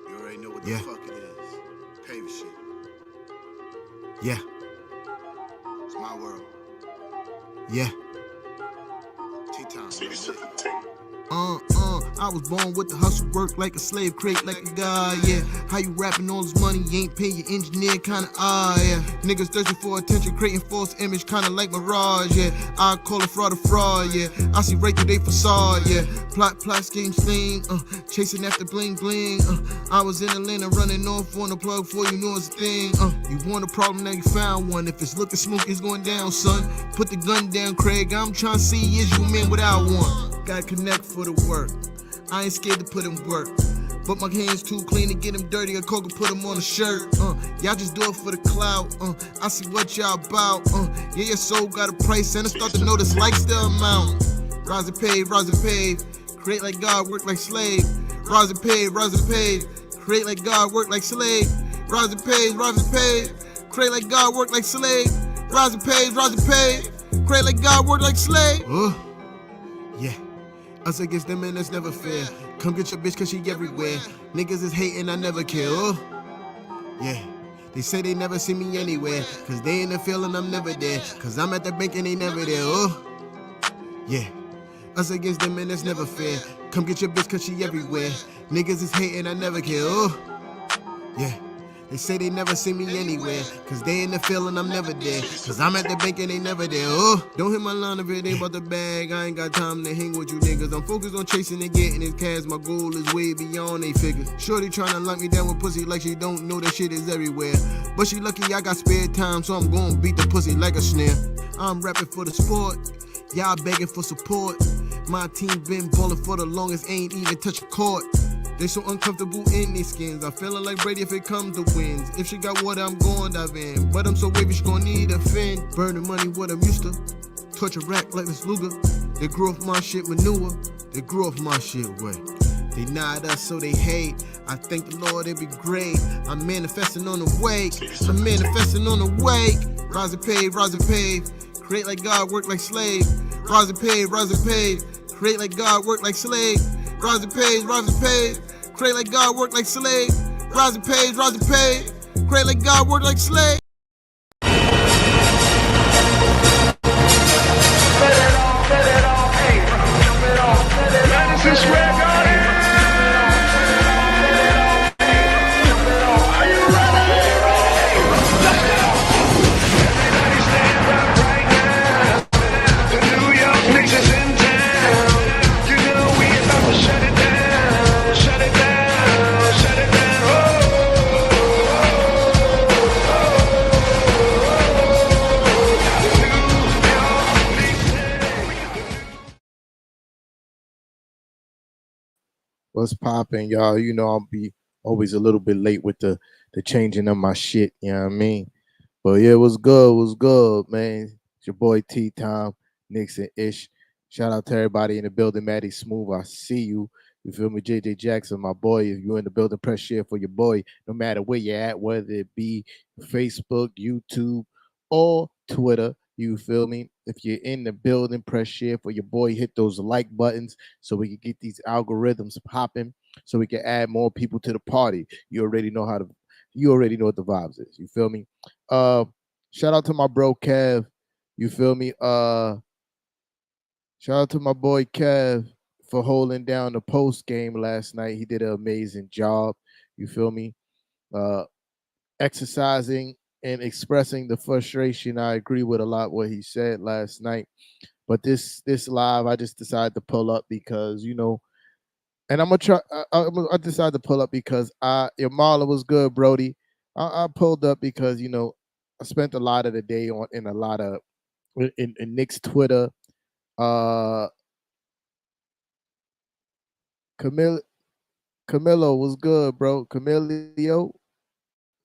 You already know what the fuck it is. Paver shit. Yeah. It's my world. Yeah. T-Time. I was born with the hustle, work like a slave, create like a guy, yeah. How you rapping all this money, you ain't paying your engineer, kinda yeah. Niggas thirsty for attention, creating false image, kinda like Mirage, yeah. I call it fraud, yeah. I see right through they facade, yeah. Plot, scheme, sling, chasing after bling, bling, I was in Atlanta running off on the plug before you knew it's a thing, You want a problem, now you found one. If it's looking smooth, it's going down, son. Put the gun down, Craig, I'm trying to see is you a man without one. Gotta connect for the work. I ain't scared to put in work. But my hands too clean to get them dirty. A coke put them on a shirt. Y'all just do it for the clout. I see what y'all about. Yeah, your soul got a price and I start to notice likes the amount. Rise and pave. Create like God, work like slave. Rise and pave. Create like God, work like slave. Rise and pave. Create like God, work like slave. Rise and pave. Create like God, work like slave. Yeah. Us against them and that's never fair. Come get your bitch cause she everywhere. Niggas is hating, I never care. Yeah. They say they never see me anywhere. Cause they in the field and I'm never there. Cause I'm at the bank and they never there. Yeah. Us against them and that's never fair. Come get your bitch cause she everywhere. Niggas is hating, I never care. Yeah. They say they never see me anywhere. Cause they in the field and I'm never there. Cause I'm at the bank and they never there. Don't hit my line if it ain't about the bag. I ain't got time to hang with you niggas. I'm focused on chasing and getting his cash. My goal is way beyond they figures. Shorty tryna lock me down with pussy like she don't know that shit is everywhere. But she lucky I got spare time, so I'm gon' beat the pussy like a snare. I'm rapping for the sport. Y'all begging for support. My team been ballin' for the longest, ain't even touch a court. They so uncomfortable in these skins. I'm feeling like Brady if it comes to wins. If she got water, I'm gon' dive in. But I'm so wavy, she gon' need a fin. Burning money, what I'm used to. Touch a rack like Miss Luger. They grew off my shit manure. They grew off my shit way. They nod us so they hate. I thank the Lord, it be great. I'm manifesting on the wake. Rise and pave. Create like God, work like slave. Rise and pave. Create like God, work like slave. Rise and pave. Create like God, work like slave. Rise and pave. Create like God, work like slave. Madison Square Garden. Are you ready? Let's go. Everybody stand up right now. The New York Knicks is in town. You know we about to shut it down. Shut it down. Shut it down. What's poppin', y'all? You know I'll be always a little bit late with the changing of my shit, you know what I mean? But yeah, what's good, man? It's your boy T-Time, Knicks and Ish. Shout out to everybody in the building, Maddie Smooth, I see you. You feel me? JJ Jackson, my boy. If you're in the building, press share for your boy, no matter where you're at, whether it be Facebook, YouTube, or Twitter. You feel me? If you're in the building, press share for your boy. Hit those like buttons so we can get these algorithms popping, so we can add more people to the party. You already know what the vibes is. You feel me? Shout out to my bro Kev. You feel me? Shout out to my boy Kev for holding down the post game last night. He did an amazing job. You feel me? Exercising and expressing the frustration. I agree with a lot what he said last night. But this live, I just decided to pull up because, you know, and I'm gonna try. I decided to pull up because your Marla was good, Brody. I pulled up because, you know, I spent a lot of the day in Nick's Twitter. Camilo was good, bro. Camilio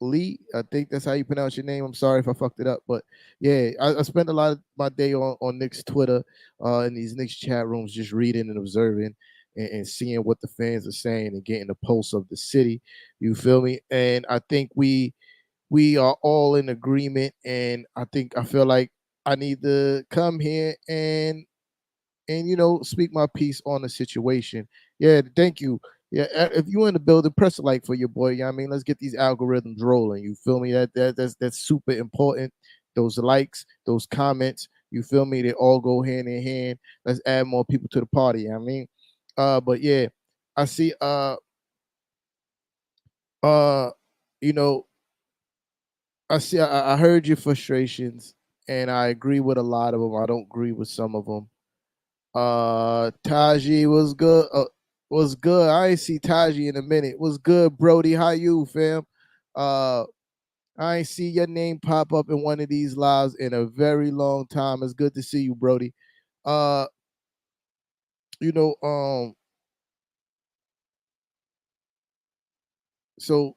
Lee, I think that's how you pronounce your name. I'm sorry if I fucked it up, but yeah, I spent a lot of my day on Nick's Twitter, in these Nick's chat rooms, just reading and observing and seeing what the fans are saying and getting the pulse of the city. You feel me? And I think we are all in agreement, and I feel like I need to come here and and speak my piece on the situation. Yeah, thank you. Yeah, if you in the building, press a like for your boy. I mean, let's get these algorithms rolling. You feel me? That's super important. Those likes, those comments. You feel me? They all go hand in hand. Let's add more people to the party. I mean, but yeah, I see. Uh, you know, I see. I heard your frustrations, and I agree with a lot of them. I don't agree with some of them. Taji was good. Was good. I ain't see Taji in a minute. Was good, Brody. How you, fam? Uh, I ain't see your name pop up in one of these lives in a very long time. It's good to see you, Brody. Uh, you know, so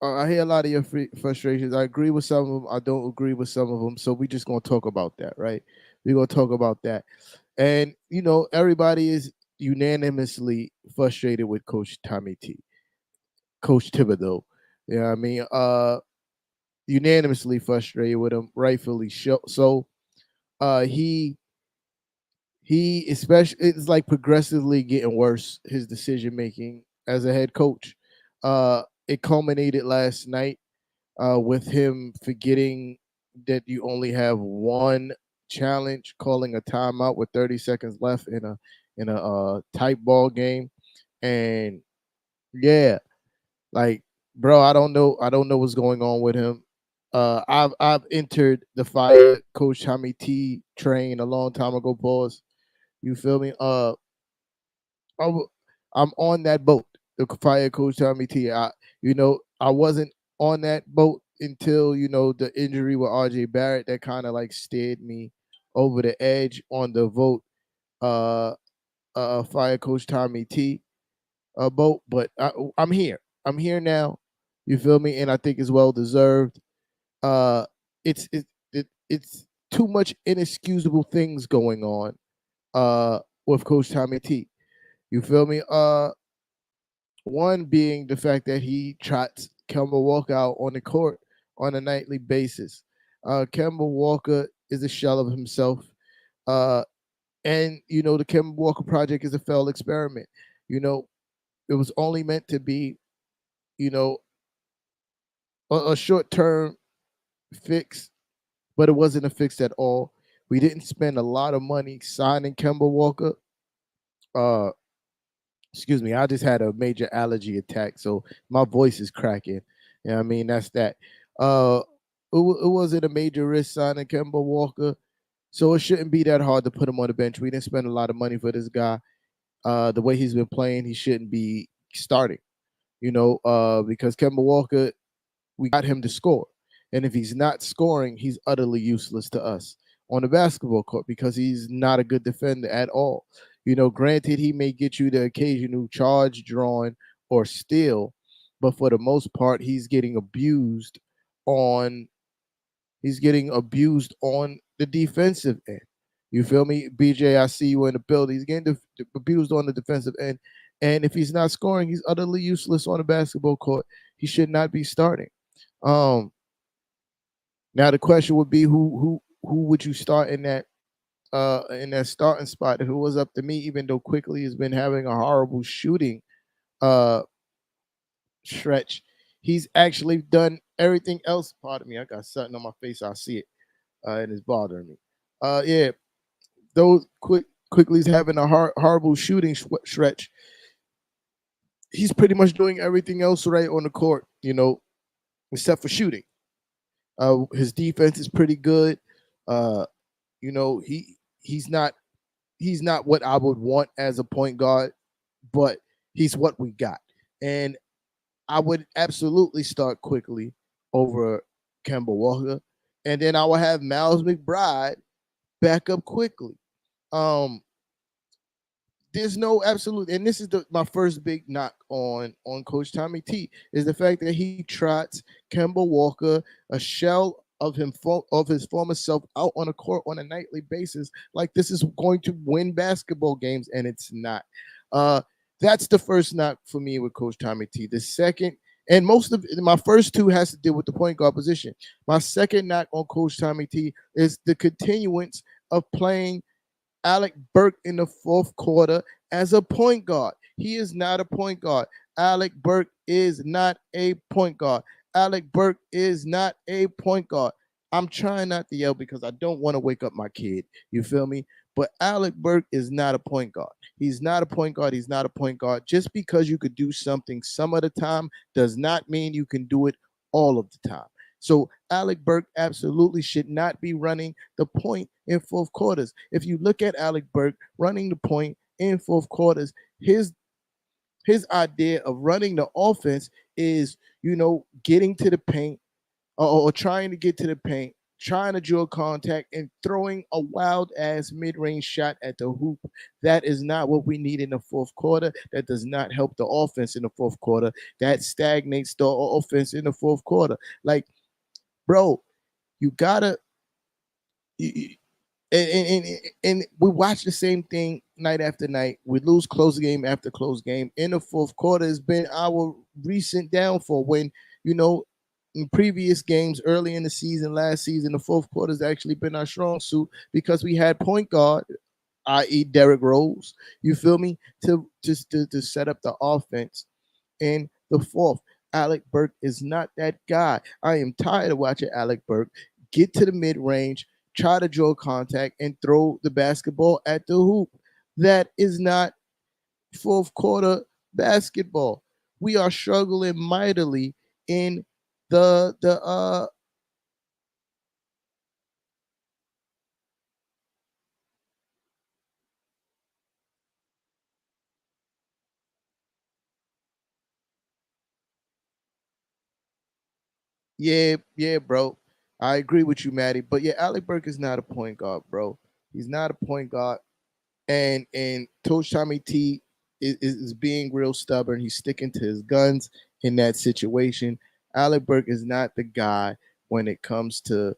I hear a lot of your frustrations. I agree with some of them. I don't agree with some of them. So we just gonna talk about that, right? We're gonna talk about that. And everybody is unanimously frustrated with Coach Tommy T, Coach Thibodeau. Yeah, I mean, unanimously frustrated with him, rightfully so. He especially, it's like progressively getting worse. His decision making as a head coach. It culminated last night with him forgetting that you only have one challenge, calling a timeout with 30 seconds left in a tight ball game, and yeah, like, bro, I don't know what's going on with him. I've entered the fire Coach Tommy T train a long time ago. Pause. You feel me? I w- I'm on that boat. The fire Coach Tommy T. I wasn't on that boat until the injury with RJ Barrett that kind of like steered me over the edge on the vote. Uh, fire Coach Tommy T. Boat, but I'm here. I'm here now. You feel me? And I think it's well deserved. Uh, it's too much inexcusable things going on. With Coach Tommy T. You feel me? One being the fact that he trots Kemba Walker out on the court on a nightly basis. Kemba Walker is a shell of himself. Uh, and the Kemba Walker project is a failed experiment. You know, it was only meant to be, you know, a short term fix, but it wasn't a fix at all. We didn't spend a lot of money signing Kemba Walker. Uh, Excuse me, I just had a major allergy attack, so my voice is cracking. You know what I mean? That's that. Uh, it wasn't a major risk signing Kemba Walker, so it shouldn't be that hard to put him on the bench. We didn't spend a lot of money for this guy. The way he's been playing, he shouldn't be starting. Because Kemba Walker, we got him to score. And if he's not scoring, he's utterly useless to us on the basketball court because he's not a good defender at all. Granted, he may get you the occasional charge drawn or steal, but for the most part, on he's getting abused on the defensive end. You feel me? BJ, I see you in the building. He's getting abused on the defensive end. And if he's not scoring, he's utterly useless on the basketball court. He should not be starting. Now the question would be who would you start in that starting spot if it was up to me, even though Quickly has been having a horrible shooting uh stretch. He's actually done everything else. Pardon me, I got something on my face, I see it. And it's bothering me. Yeah, those Quickly's having a horrible shooting stretch. He's pretty much doing everything else right on the court, except for shooting. His defense is pretty good. Uh, he's not what I would want as a point guard, but he's what we got. And I would absolutely start Quickly over Kemba Walker. And then I will have Miles McBride back up Quickly. Um, there's no absolute, and this is my first big knock on Coach Tommy T is the fact that he trots Kemba Walker, a shell of of his former self, out on a court on a nightly basis, like this is going to win basketball games, and it's not. Uh, that's the first knock for me with Coach Tommy T. The second, and most of my first two has to deal with the point guard position. My second knock on Coach Tommy T is the continuance of playing Alec Burke in the fourth quarter as a point guard. He is not a point guard. Alec Burke is not a point guard. Alec Burke is not a point guard. I'm trying not to yell because I don't want to wake up my kid. You feel me? But Alec Burke is not a point guard. He's not a point guard. He's not a point guard. Just because you could do something some of the time does not mean you can do it all of the time. So Alec Burke absolutely should not be running the point in fourth quarters. If you look at Alec Burke running the point in fourth quarters, his idea of running the offense is, getting to the paint, or trying to get to the paint, trying to draw contact, and throwing a wild ass mid range shot at the hoop. That is not what we need in the fourth quarter. That does not help the offense in the fourth quarter. That stagnates the offense in the fourth quarter. Like, bro, you gotta. And we watch the same thing night after night. We lose close game after close game. In the fourth quarter has been our recent downfall. When, in previous games early in the season, last season, the fourth quarter has actually been our strong suit because we had point guard, i.e. Derrick Rose, you feel me, to set up the offense. In the fourth, Alec Burke is not that guy. I am tired of watching Alec Burke get to the mid range, try to draw contact, and throw the basketball at the hoop. That is not fourth quarter basketball. We are struggling mightily in the yeah, bro. I agree with you, Maddie. But yeah, Alec Burke is not a point guard, bro. He's not a point guard. And Coach Tommy T is being real stubborn. He's sticking to his guns in that situation. Alec Burke is not the guy when it comes to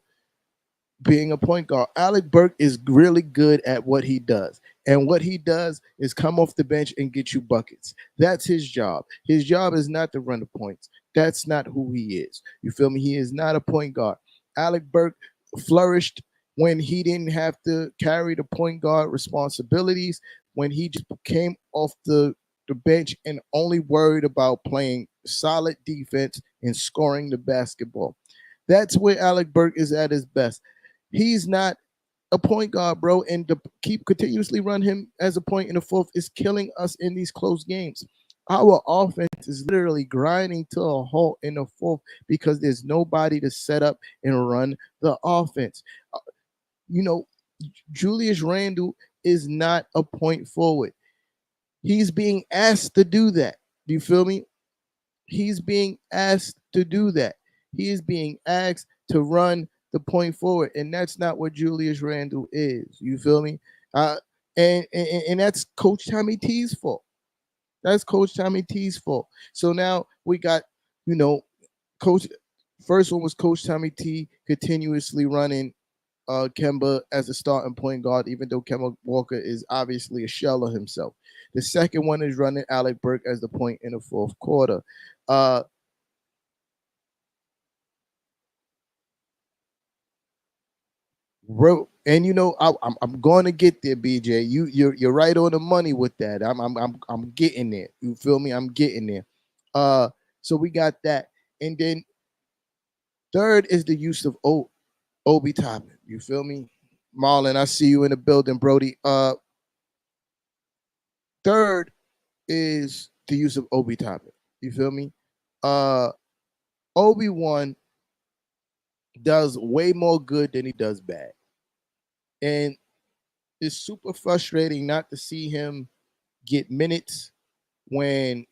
being a point guard. Alec Burke is really good at what he does. And what he does is come off the bench and get you buckets. That's his job. His job is not to run the points. That's not who he is. You feel me? He is not a point guard. Alec Burke flourished when he didn't have to carry the point guard responsibilities, when he just came off the bench and only worried about playing solid defense and scoring the basketball. That's where Alec Burke is at his best. He's not a point guard, bro, and to keep continuously run him as a point in the fourth is killing us in these close games. Our offense is literally grinding to a halt in the fourth because there's nobody to set up and run the offense. You know, Julius Randle is not a point forward. He's being asked to do that. Do you feel me? He's being asked to do that. He is being asked to run the point forward, and that's not what Julius Randle is. You feel me? And that's Coach Tommy T's fault. That's Coach Tommy T's fault. So now we got, Coach. First one was Coach Tommy T continuously running Kemba as a starting point guard, even though Kemba Walker is obviously a shell of himself. The second one is running Alec Burke as the point in the fourth quarter. And I'm going to get there, BJ. You're right on the money with that. I'm getting there. You feel me? I'm getting there. So we got that, and then third is the use of Obi Toppin. You feel me? Marlon, I see you in the building, Brody. Third is the use of Obi Toppin. You feel me? Obi-Wan does way more good than he does bad. And it's super frustrating not to see him get minutes when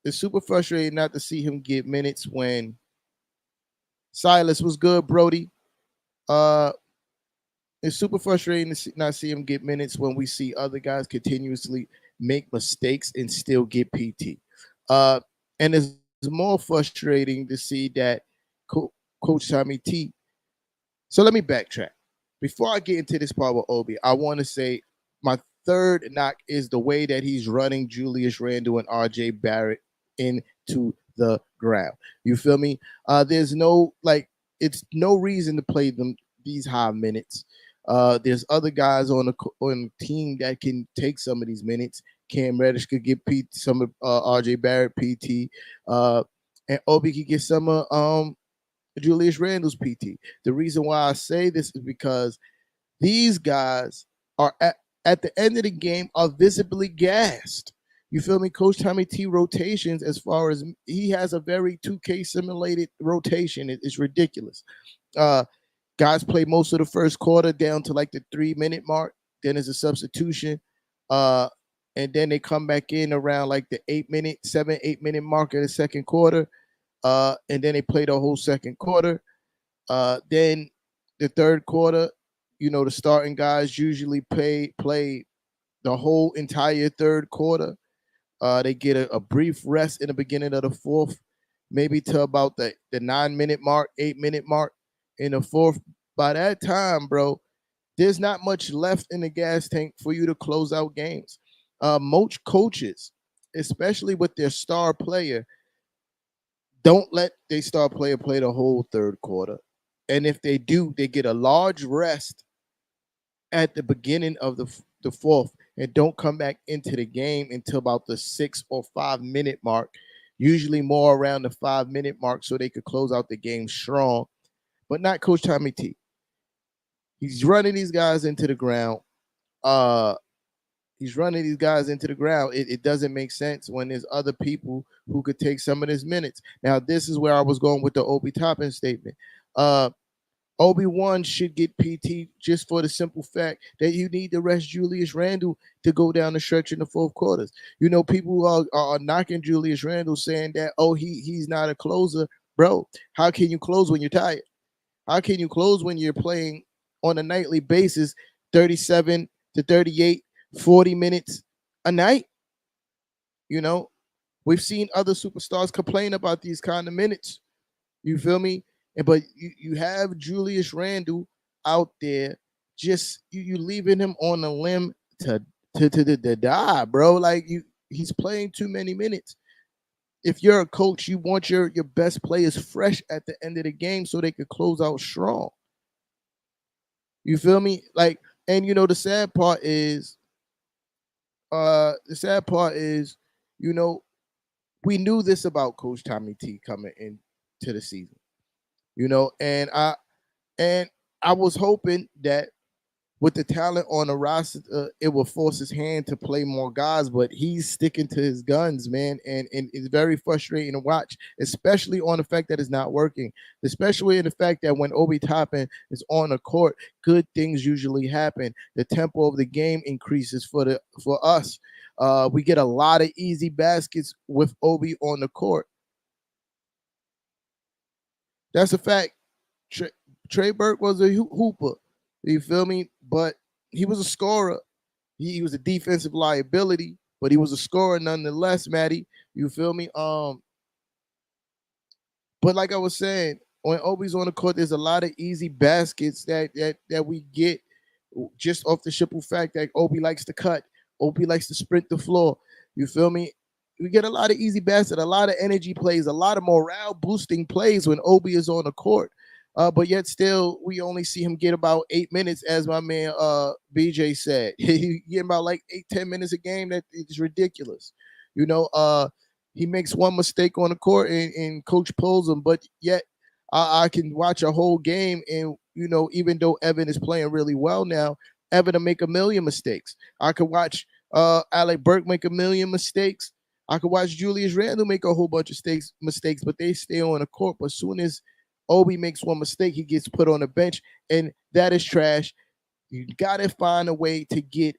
it's super frustrating not to see him get minutes when Silas was good, Brody. It's super frustrating to not see him get minutes when we see other guys continuously make mistakes and still get PT. And it's more frustrating to see that Coach Tommy T. So let me backtrack. Before I get into this part with Obi, I want to say my third knock is the way that he's running Julius Randle and RJ Barrett into the ground. You feel me? There's it's no reason to play them these high minutes. There's other guys on the team that can take some of these minutes. Cam Reddish could get some of R.J. Barrett PT, and Obi could get some of Julius Randle's PT. The reason why I say this is because these guys are at the end of the game are visibly gassed. You feel me? Coach Tommy T rotations, as far as he has a very 2K simulated rotation, it's ridiculous. Uh, Guys play most of the first quarter down to like the 3 minute mark. Then there's a substitution. Uh, and then they come back in around like the 8 minute, 7, 8 minute mark of the second quarter. And then they play the whole second quarter. Then the third quarter, the starting guys usually play the whole entire third quarter. They get a brief rest in the beginning of the fourth, maybe to about the 9 minute mark, 8 minute mark in the fourth. By that time, bro, there's not much left in the gas tank for you to close out games. Most coaches, especially with their star player, don't let their star player play the whole third quarter. And if they do, they get a large rest at the beginning of the fourth and don't come back into the game until about the 6 or 5 minute mark, usually more around the 5 minute mark, so they could close out the game strong. But not Coach Tommy T. He's running these guys into the ground. He's running these guys into the ground. It doesn't make sense when there's other people who could take some of his minutes. Now, this is where I was going with the Obi Toppin statement. Obi-Wan should get PT just for the simple fact that you need to rest Julius Randle to go down the stretch in the fourth quarters. People are knocking Julius Randle, saying that, he's not a closer. Bro, how can you close when you're tired? How can you close when you're playing on a nightly basis 37 to 38, 40 minutes a night? We've seen other superstars complain about these kind of minutes. You feel me? But you have Julius Randle out there, just you leaving him on a limb to die, bro. Like he's playing too many minutes. If you're a coach, you want your best players fresh at the end of the game so they could close out strong. You feel me? Like, and the sad part is, we knew this about Coach Tommy T coming into the season. And I was hoping that with the talent on the roster, it will force his hand to play more guys, but he's sticking to his guns, man, and it's very frustrating to watch, especially on the fact that it's not working, especially in the fact that when Obi Toppin is on the court, good things usually happen. The tempo of the game increases for us. We get a lot of easy baskets with Obi on the court. That's a fact. Trey Burke was a hooper. You feel me? But he was a scorer. He was a defensive liability, but he was a scorer nonetheless, Maddie. You feel me? But like I was saying, when Obi's on the court, there's a lot of easy baskets that we get just off the simple fact that Obi likes to cut. Obi likes to sprint the floor. You feel me? We get a lot of easy baskets, a lot of energy plays, a lot of morale boosting plays when Obi is on the court. But yet still, we only see him get about 8 minutes, as my man BJ said. He get about like 8-10 minutes a game. That is ridiculous. He makes one mistake on the court and coach pulls him, but yet I can watch a whole game and, even though Evan is playing really well now, Evan will make a million mistakes. I could watch Alec Burke make a million mistakes. I could watch Julius Randle make a whole bunch of mistakes, but they stay on the court. But as soon as Obi makes one mistake, he gets put on the bench, and that is trash. You got to find a way to get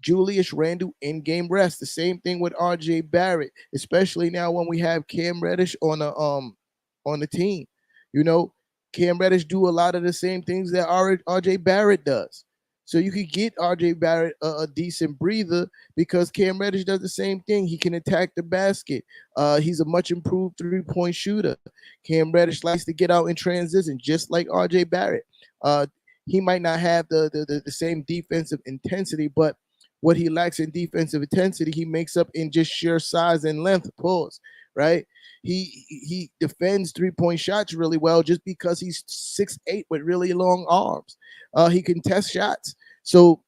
Julius Randle in-game rest. The same thing with R.J. Barrett, especially now when we have Cam Reddish on the team. Cam Reddish do a lot of the same things that R.J. Barrett does. So you could get R.J. Barrett a decent breather because Cam Reddish does the same thing. He can attack the basket. He's a much improved three-point shooter. Cam Reddish likes to get out in transition, just like R.J. Barrett. He might not have the same defensive intensity, but what he lacks in defensive intensity, he makes up in just sheer size and length. Pause. right? He defends 3-point shots really well just because he's 6'8" with really long arms. He can test shots. So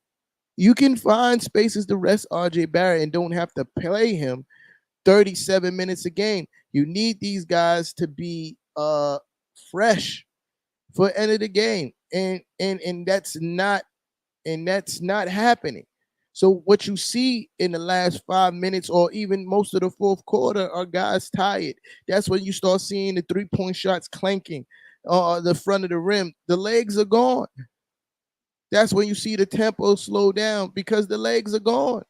you can find spaces to rest RJ Barrett and don't have to play him 37 minutes a game. You need these guys to be fresh for end of the game. And that's not happening. So what you see in the last 5 minutes or even most of the fourth quarter are guys tired. That's when you start seeing the 3-point shots clanking the front of the rim. The legs are gone. That's when you see the tempo slow down because the legs are gone.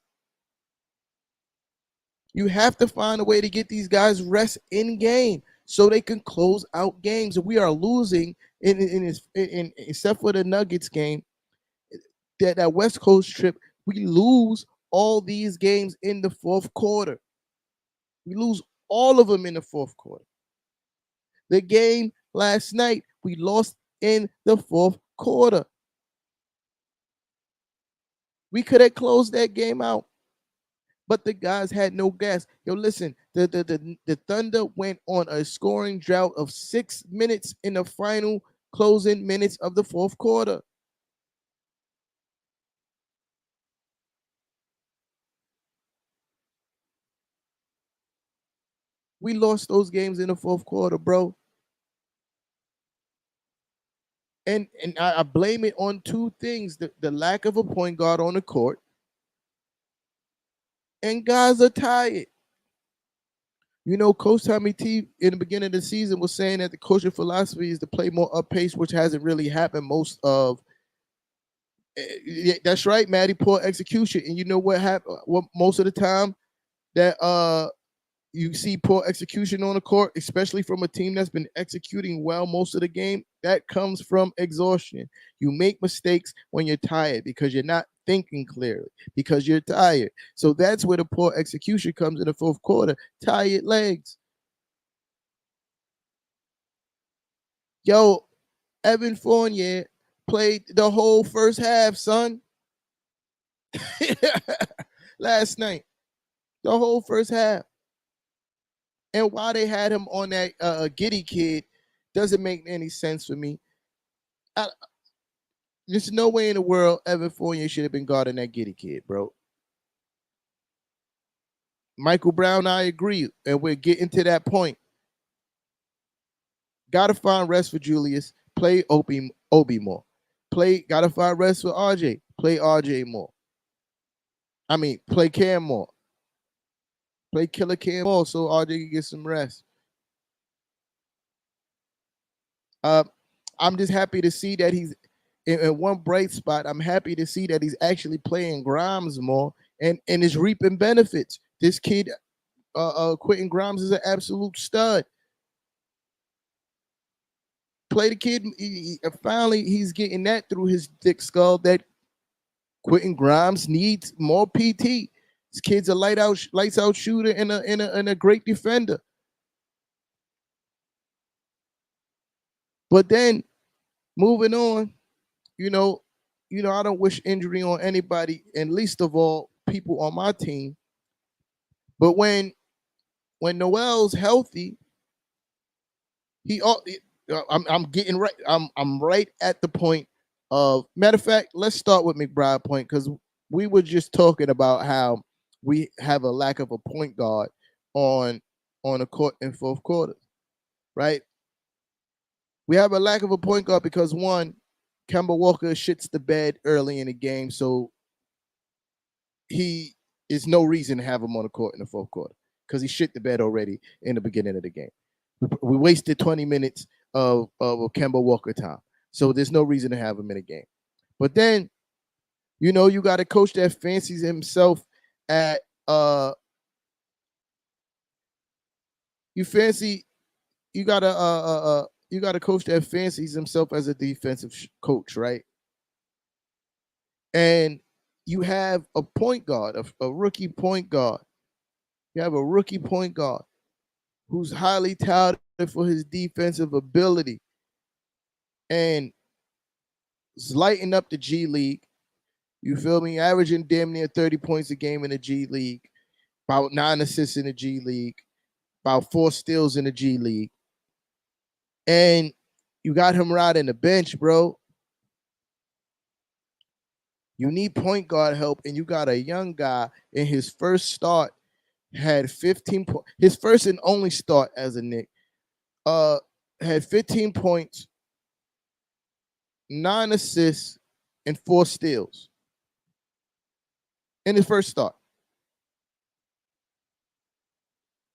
You have to find a way to get these guys rest in game so they can close out games. We are losing except for the Nuggets game, that West Coast trip, we lose all these games in the fourth quarter. We lose all of them in the fourth quarter. The game last night, we lost in the fourth quarter. We could have closed that game out, but the guys had no gas. Yo, listen, the Thunder went on a scoring drought of 6 minutes in the final closing minutes of the fourth quarter. We lost those games in the fourth quarter, bro. And I blame it on two things: the lack of a point guard on the court, and guys are tired. You know, Coach Tommy T in the beginning of the season was saying that the coaching philosophy is to play more up pace, which hasn't really happened most of. Yeah, that's right, Matty. Poor execution, and you know what happened? What most of the time that you see poor execution on the court, especially from a team that's been executing well most of the game, that comes from exhaustion. You make mistakes when you're tired because you're not thinking clearly, because you're tired. So that's where the poor execution comes in the fourth quarter. Tired legs. Yo, Evan Fournier played the whole first half, son. Last night. The whole first half. And why they had him on that Giddy kid doesn't make any sense for me. There's no way in the world Evan Fournier should have been guarding that Giddy kid, bro. Michael Brown, I agree, and we're getting to that point. Gotta find rest for Julius. Play Obi more. Gotta find rest for RJ. Play RJ more. I mean, play Cam more. Play Killer Cam more so RJ can get some rest. I'm just happy to see that he's in one bright spot. I'm happy to see that he's actually playing Grimes more and is reaping benefits. This kid, Quentin Grimes, is an absolute stud. Play the kid. Finally, he's getting that through his thick skull that Quentin Grimes needs more PT. This kid's a lights out shooter and a great defender. But then moving on, you know, I don't wish injury on anybody, and least of all people on my team. But when Noel's healthy, I'm getting right. I'm right at the point of, matter of fact, let's start with McBride point, because we were just talking about how we have a lack of a point guard on the court in fourth quarter, right? We have a lack of a point guard because, one, Kemba Walker shits the bed early in the game, so he is no reason to have him on the court in the fourth quarter because he shit the bed already in the beginning of the game. We wasted 20 minutes of Kemba Walker time, so there's no reason to have him in the game. But then, you got a coach that fancies himself at you got a coach that fancies himself as a defensive coach, right? And you have a point guard, a rookie point guard. You have a rookie point guard who's highly touted for his defensive ability and is lighting up the G League. You feel me? Averaging damn near 30 points a game in the G League, about 9 assists in the G League, about 4 steals in the G League, and you got him riding the bench, bro. You need point guard help, and you got a young guy in his first start had 15 points. His first and only start as a Knick, had 15 points, 9 assists, and 4 steals in his first start.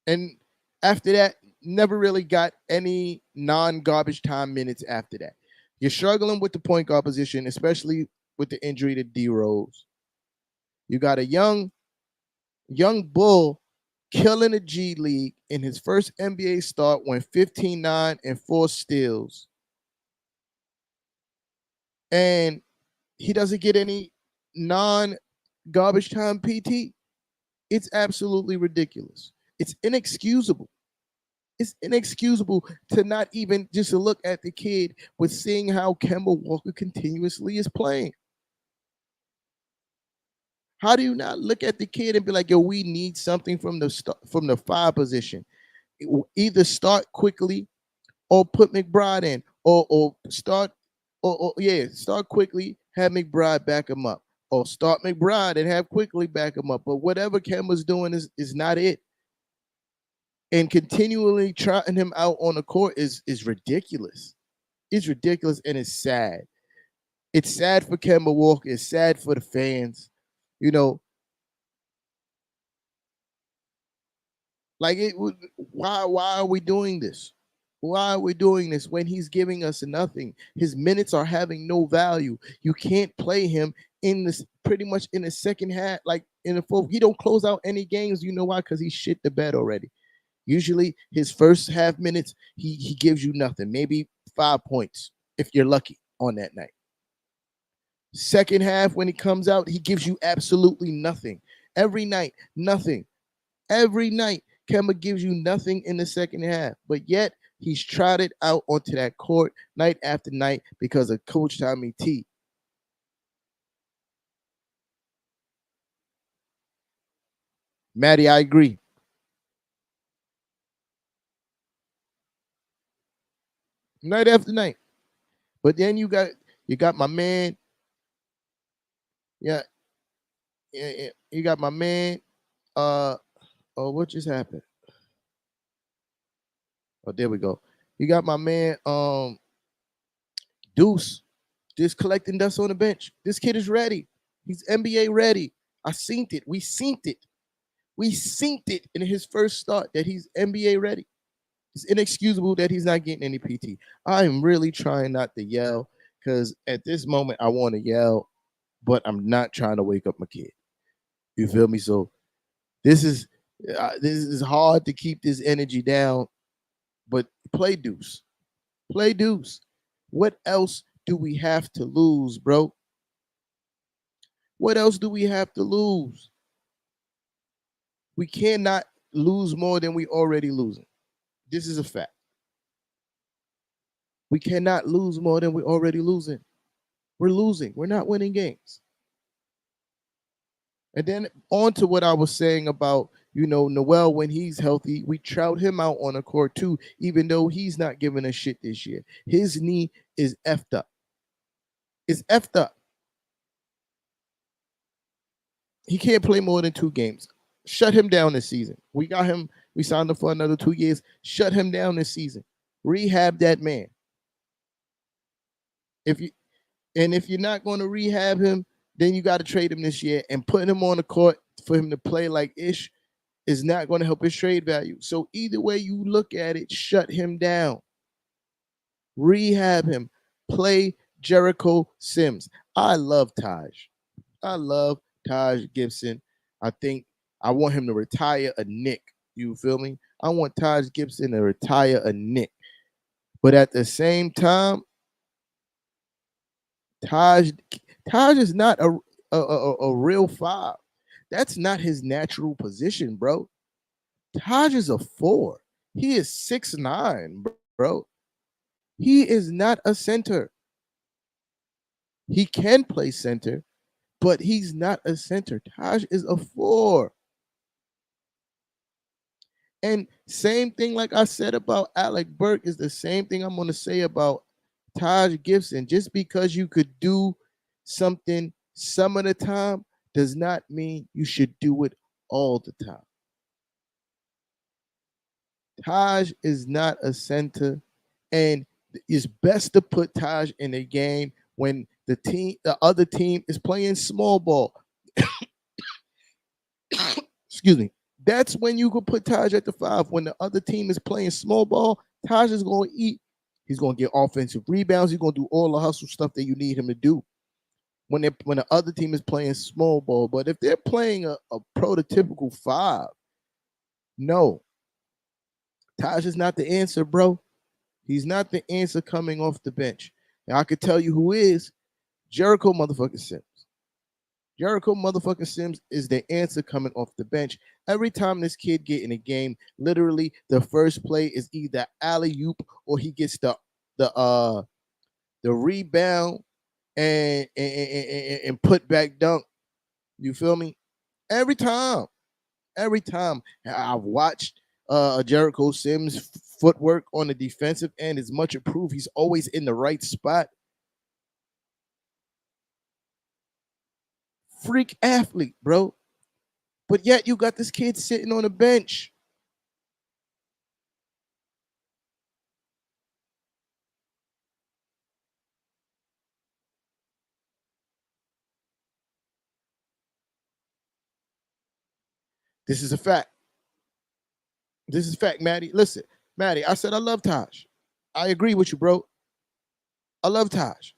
And after that, never really got any non-garbage time minutes after that. You're struggling with the point guard position, especially with the injury to D Rose. You got a young bull killing the G League in his first NBA start, went 15-9 and 4 steals. And he doesn't get any non-garbage time PT. It's absolutely ridiculous. It's inexcusable. It's inexcusable to not even just look at the kid with seeing how Kemba Walker continuously is playing. How do you not look at the kid and be like, yo, we need something from the 5 position? Either start quickly or put McBride in, or start quickly, have McBride back him up, or start McBride and have quickly back him up. But whatever Kemba's doing is not it. And continually trotting him out on the court is ridiculous. It's ridiculous, and it's sad. It's sad for Kemba Walker. It's sad for the fans. You know, like why are we doing this? Why are we doing this when he's giving us nothing? His minutes are having no value. You can't play him in this pretty much in the second half, like in the fourth. He don't close out any games. You know why? Because he shit the bed already. Usually his first half minutes, he gives you nothing, maybe 5 points if you're lucky on that night. Second half, when he comes out, he gives you absolutely nothing. Every night, nothing. Every night, Kemba gives you nothing in the second half, but yet he's trotted out onto that court night after night because of Coach Tommy T. Maddie, I agree. Night after night. But then you got my man. Yeah. You got my man. Oh, what just happened? Oh, there we go. You got my man, Deuce, just collecting dust on the bench. This kid is ready. He's NBA ready. I seen it. We seen it. We seen it in his first start that he's NBA ready. It's inexcusable that he's not getting any PT. I'm really trying not to yell because at this moment I want to yell, but I'm not trying to wake up my kid. You feel me? So this is hard to keep this energy down, but play Deuce. Play Deuce. What else do we have to lose, bro? What else do we have to lose? We cannot lose more than we already losing. This is a fact. We cannot lose more than we're already losing. We're losing. We're not winning games. And then on to what I was saying about, Noel, when he's healthy, we trout him out on the court too, even though he's not giving a shit this year. His knee is effed up. It's effed up. He can't play more than 2 games. Shut him down this season. We got him. We signed him for another 2 years. Shut him down this season. Rehab that man. If you're not going to rehab him, then you got to trade him this year, and putting him on the court for him to play like Ish is not going to help his trade value. So either way you look at it, shut him down. Rehab him. Play Jericho Sims. I love Taj. I love Taj Gibson. I think I want him to retire a Knick. You feel me? I want Taj Gibson to retire a Knick. But at the same time, Taj is not a real 5. That's not his natural position, bro. Taj is a 4. He is 6'9", bro. He is not a center. He can play center, but he's not a center. Taj is a 4. And same thing like I said about Alec Burke is the same thing I'm going to say about Taj Gibson. Just because you could do something some of the time does not mean you should do it all the time. Taj is not a center, and it's best to put Taj in a game when the other team is playing small ball. Excuse me. That's when you could put Taj at the 5. When the other team is playing small ball, Taj is going to eat. He's going to get offensive rebounds. He's going to do all the hustle stuff that you need him to do when the other team is playing small ball. But if they're playing a prototypical 5, no, Taj is not the answer, bro. He's not the answer coming off the bench. And I could tell you who is Jericho motherfucking Sims. Jericho motherfucking Sims is the answer coming off the bench. Every time this kid get in a game, literally the first play is either alley oop or he gets the rebound and put back dunk. You feel me? Every time. Every time I've watched Jericho Sims footwork on the defensive end is much improved. He's always in the right spot. Freak athlete, bro. But yet you got this kid sitting on the bench. This is a fact. This is fact, Maddie. Listen, Maddie, I said I love Taj. I agree with you, bro. I love Taj.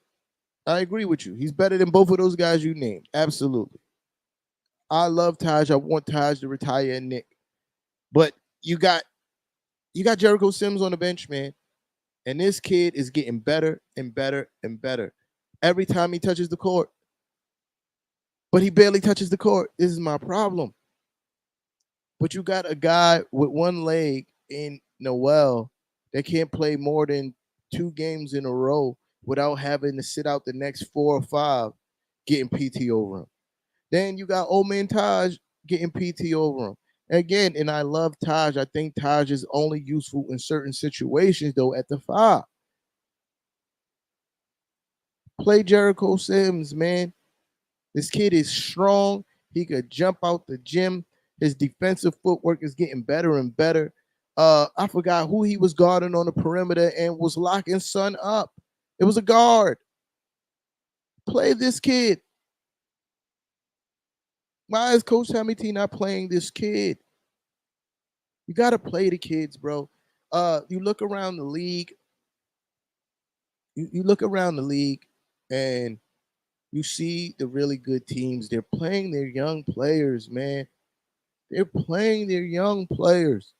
I agree with you. He's better than both of those guys you named. Absolutely. I love Taj. I want Taj to retire and Nick. But you got Jericho Sims on the bench, man. And this kid is getting better and better and better every time he touches the court. But he barely touches the court. This is my problem. But you got a guy with one leg in Noel that can't play more than 2 games in a row without having to sit out the next 4 or 5 getting PT over him. Then you got old man Taj getting PT over him. Again, and I love Taj. I think Taj is only useful in certain situations, though, at the 5. Play Jericho Sims, man. This kid is strong. He could jump out the gym. His defensive footwork is getting better and better. I forgot who he was guarding on the perimeter and was locking Son up. It was a guard. Play this kid. Why is Coach Tommy T not playing this kid? You got to play the kids, bro. You look around the league. You look around the league and you see the really good teams. They're playing their young players, man. They're playing their young players.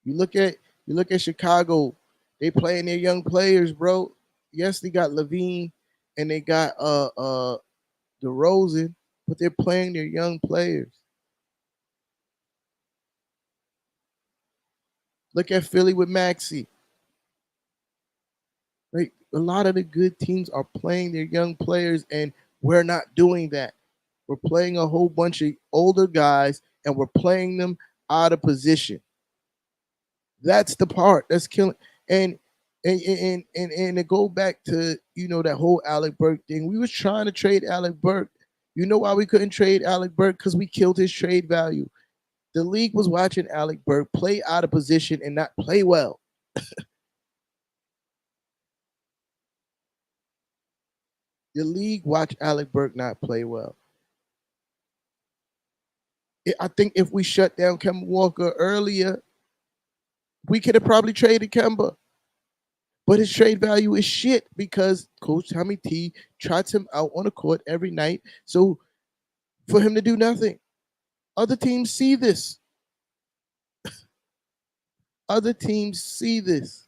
You look at Chicago. They playing their young players, bro. Yes, they got Levine and they got DeRozan, but they're playing their young players. Look at Philly with Maxey. Right? A lot of the good teams are playing their young players, and we're not doing that. We're playing a whole bunch of older guys, and we're playing them out of position. That's the part that's killing. And to go back to that whole Alec Burke thing, we was trying to trade Alec Burke. You know why we couldn't trade Alec Burke? Because we killed his trade value. The league was watching Alec Burke play out of position and not play well. The league watched Alec Burke not play well. I think if we shut down Kemba Walker earlier, we could have probably traded Kemba. But his trade value is shit because Coach Tommy T trots him out on the court every night. So for him to do nothing. Other teams see this. Other teams see this.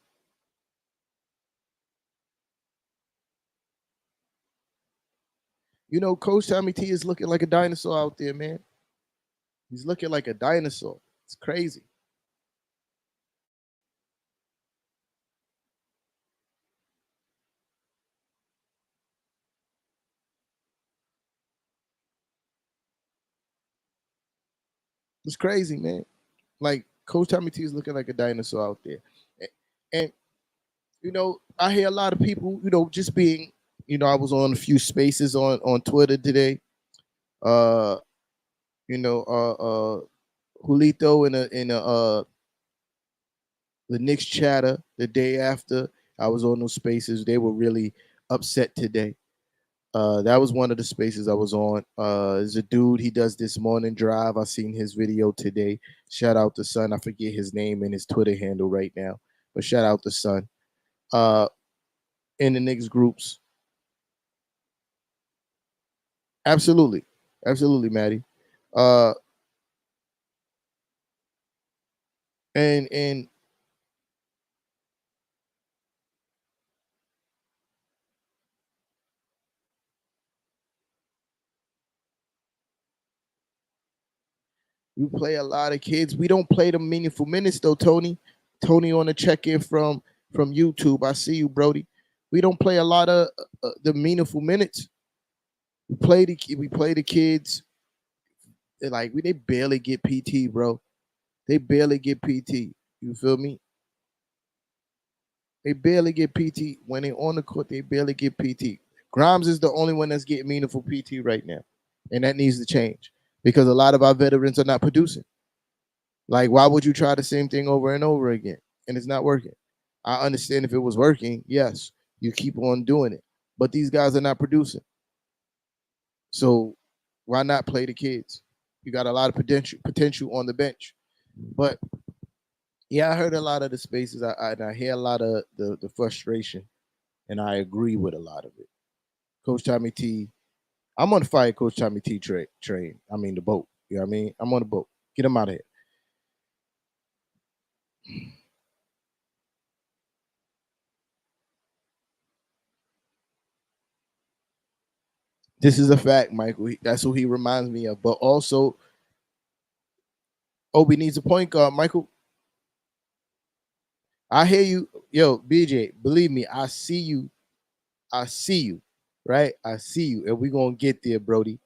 Coach Tommy T is looking like a dinosaur out there, man. He's looking like a dinosaur. It's crazy. It's crazy, man. Like Coach Tommy T is looking like a dinosaur out there. And I hear a lot of people, just being, I was on a few spaces on Twitter today. Uh, you know, Julito in the Knicks chatter the day after I was on those spaces. They were really upset today. That was one of the spaces I was on. There's a dude, he does this morning drive. I seen his video today. Shout out to Son. I forget his name and his Twitter handle right now, but shout out to Son. Uh, in the Knicks groups. Absolutely. Absolutely, Maddie. Uh, and we play a lot of kids. We don't play the meaningful minutes though, Tony. Tony on the check-in from YouTube. I see you, Brody. We don't play a lot of the meaningful minutes. We play the kids. They barely get PT, bro. They barely get PT. You feel me? They barely get PT when they on the court. They barely get PT. Grimes is the only one that's getting meaningful PT right now, and that needs to change because a lot of our veterans are not producing. Like, why would you try the same thing over and over again and it's not working? I understand if it was working, yes, you keep on doing it, but these guys are not producing. So why not play the kids? You got a lot of potential on the bench, but yeah, I heard a lot of the spaces. I hear a lot of the frustration, and I agree with a lot of it. Coach Tommy T, I'm on the fire. Coach Tommy T train. I mean the boat. You know what I mean? I'm on the boat. Get him out of here. This is a fact, Michael. That's who he reminds me of. But also, Obi needs a point guard. Michael, I hear you. Yo, BJ, believe me, I see you. I see you. Right? I see you. And we're going to get there, Brody.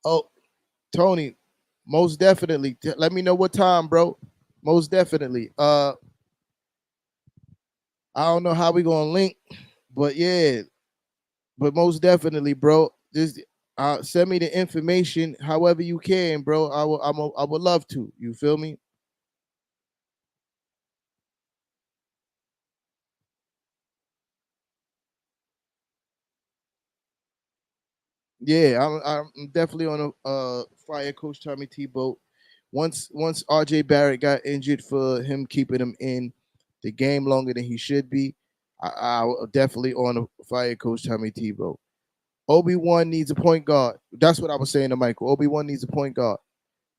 Oh, Tony, most definitely. Let me know what time, bro. Most definitely. I don't know how we going to link, but yeah, but most definitely, bro. Just send me the information however you can, bro. I would love to. You feel me? Yeah, I'm definitely on a fire Coach Tommy T boat. Once RJ Barrett got injured for him keeping him in the game longer than he should be, I definitely on a fire Coach Tommy T boat. Obi-Wan needs a point guard. That's what I was saying to Michael. Obi-Wan needs a point guard.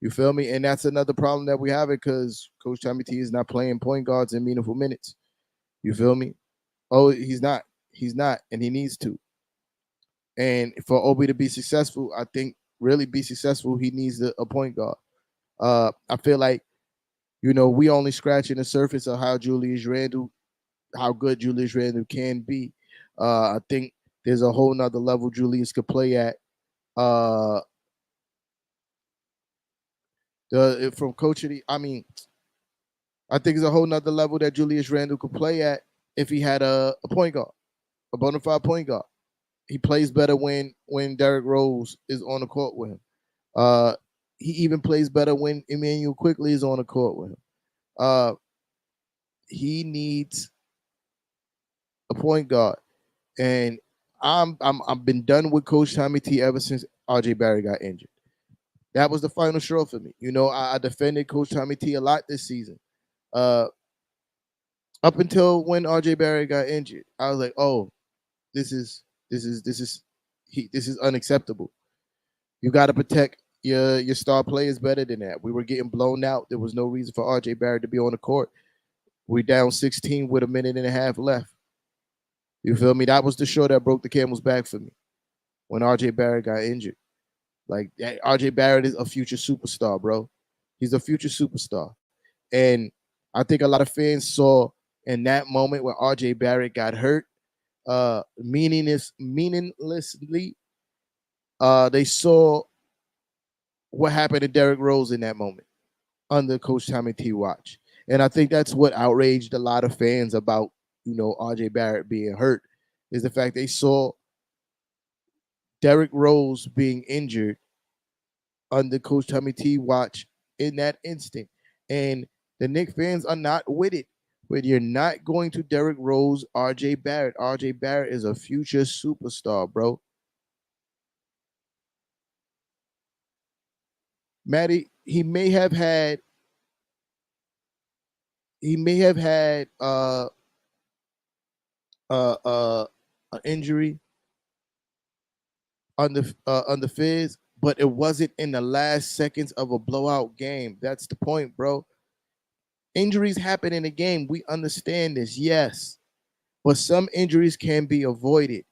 You feel me? And that's another problem that we have it because Coach Tommy T is not playing point guards in meaningful minutes. You feel me? Oh, he's not. He's not, and he needs to. And for Obi to be successful, I think really be successful, he needs a point guard. I feel like we only scratching the surface of how good Julius Randle can be. I think there's a whole nother level Julius could play at. Uh, from coaching, I mean, I think there's a whole nother level that Julius Randle could play at if he had a point guard, a bona fide point guard. He plays better when Derrick Rose is on the court with him. Uh, he even plays better when Emmanuel Quickly is on the court with him. Uh, he needs a point guard, and I've been done with Coach Tommy T ever since RJ Barry got injured. That was the final straw for me. I defended Coach Tommy T a lot this season. Uh, up until when RJ Barry got injured, I was like, oh, this is this is unacceptable. You got to protect your star players better than that. We were getting blown out. There was no reason for RJ Barrett to be on the court. We down 16 with a minute and a half left. You feel me? That was the show that broke the camel's back for me when RJ Barrett got injured. Like RJ Barrett is a future superstar, bro. He's a future superstar. And I think a lot of fans saw in that moment where RJ Barrett got hurt, meaninglessly, they saw what happened to Derrick Rose in that moment under Coach Tommy T watch. And I think that's what outraged a lot of fans about, RJ Barrett being hurt, is the fact they saw Derrick Rose being injured under Coach Tommy T watch in that instant. And the Knicks fans are not with it. But you're not going to Derrick Rose, RJ Barrett. RJ Barrett is a future superstar, bro. Maddie, he may have had an injury on the Fizz, but it wasn't in the last seconds of a blowout game. That's the point, bro. Injuries happen in a game. We understand this, yes, but some injuries can be avoided.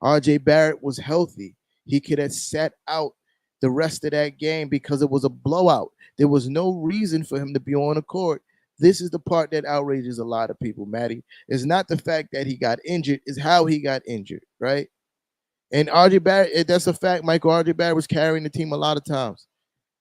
RJ Barrett was healthy. He could have sat out the rest of that game because it was a blowout. There was no reason for him to be on the court. This is the part that outrages a lot of people, Maddie. It's not the fact that he got injured, it's how he got injured, right? And RJ Barrett, that's a fact, Michael. RJ Barrett was carrying the team a lot of times.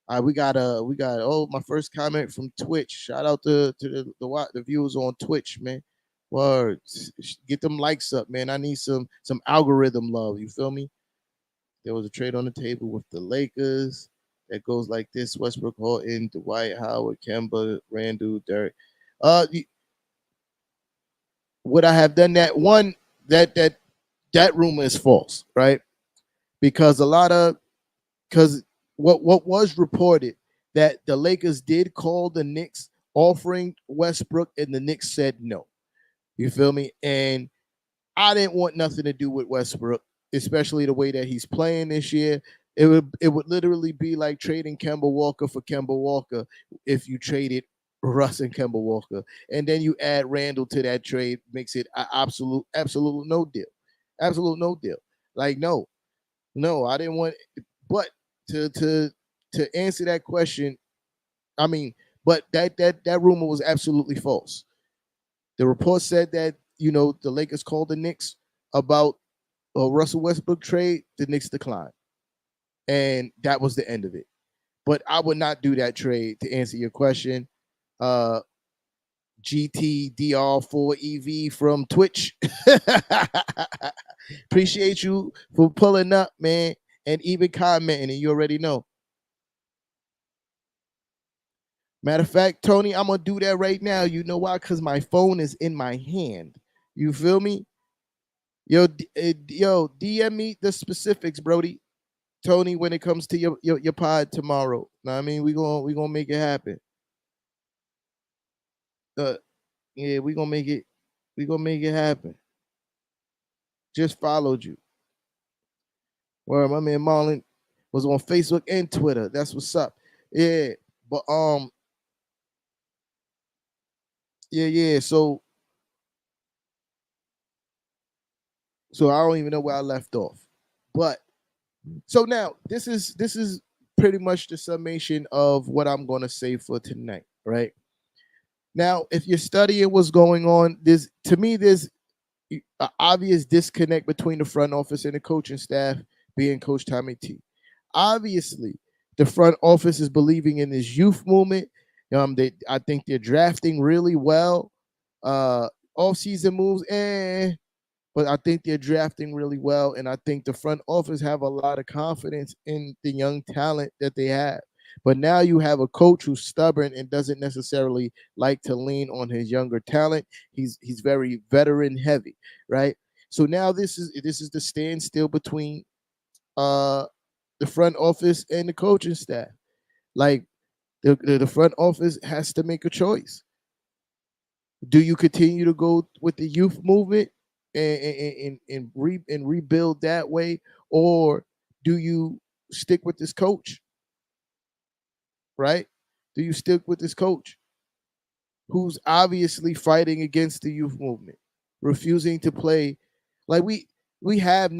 All right, we got my first comment from Twitch. Shout out to the viewers on Twitch, man. Words. Get them likes up, man. I need some algorithm love. You feel me? There was a trade on the table with the Lakers that goes like this: Westbrook, Horton, Dwight Howard, Kemba, Randall, Derek. Uh, would I have done that? One, that rumor is false, right? Because what was reported that the Lakers did call the Knicks offering Westbrook, and the Knicks said no. You feel me? And I didn't want nothing to do with Westbrook, especially the way that he's playing this year. It would literally be like trading Kemba Walker for Kemba Walker if you traded Russ and Kemba Walker, and then you add Randall to that trade, makes it an absolute no deal, absolute no deal. Like no, I didn't want. But to answer that question, I mean, but that rumor was absolutely false. The report said that the Lakers called the Knicks about a Russell Westbrook trade. The Knicks declined, and that was the end of it. But I would not do that trade. To answer your question, uh, GTDR4EV from Twitch. Appreciate you for pulling up, man, and even commenting. And you already know. Matter of fact, Tony, I'm gonna do that right now. You know why? Because my phone is in my hand. You feel me? Yo, DM me the specifics, Brody. Tony, when it comes to your pod tomorrow. Know what I mean, we gonna make it happen. Uh, yeah, we gonna make it happen. Just followed you. Where my man Marlon was on Facebook and Twitter. That's what's up. Yeah, but yeah. So I don't even know where I left off. But so now this is pretty much the summation of what I'm gonna say for tonight, right? Now, if you're studying what's going on, there's an obvious disconnect between the front office and the coaching staff, being Coach Tommy T. Obviously, the front office is believing in this youth movement. I think they're drafting really well. Off-season moves, but I think they're drafting really well, and I think the front office have a lot of confidence in the young talent that they have. But now you have a coach who's stubborn and doesn't necessarily like to lean on his younger talent. He's very veteran heavy, right? So now this is the standstill between uh the front office and the coaching staff. Like the front office has to make a choice. Do you continue to go with the youth movement and rebuild that way, or do you stick with this coach? Right? Do you stick with this coach who's obviously fighting against the youth movement, refusing to play like we have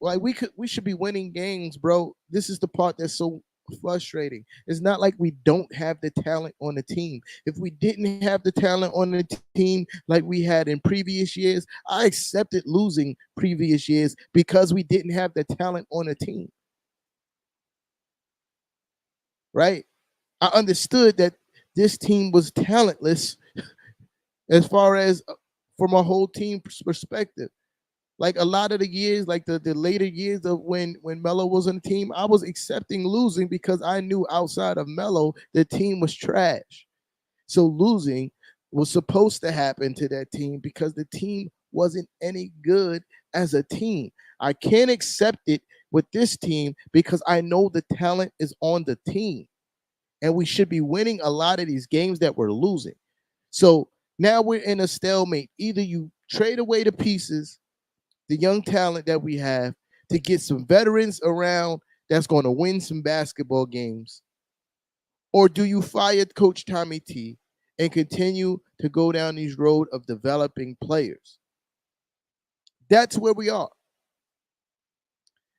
like we should be winning games, bro. This is the part that's so frustrating. It's not like we don't have the talent on the team. If we didn't have the talent on the team like we had in previous years, I accepted losing previous years because we didn't have the talent on the team. right? I understood that this team was talentless as far as from a whole team perspective. Like a lot of the years, like the later years of when Melo was on the team, I was accepting losing because I knew outside of Melo, the team was trash. So losing was supposed to happen to that team because the team wasn't any good as a team. I can't accept it with this team because I know the talent is on the team and we should be winning a lot of these games that we're losing. So now we're in a stalemate. Either you trade away the pieces, the young talent that we have, to get some veterans around that's going to win some basketball games, or do you fire Coach Tommy T and continue to go down these road of developing players? That's where we are.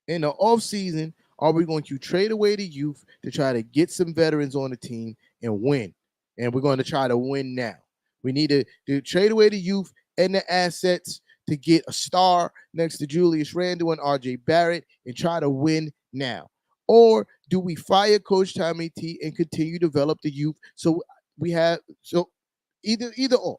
In the offseason, are we going to trade away the youth to try to get some veterans on the team and win? And we're going to try to win now. We need to trade away the youth and the assets to get a star next to Julius Randle and RJ Barrett and try to win now. Or do we fire Coach Tommy T and continue to develop the youth so we have either or.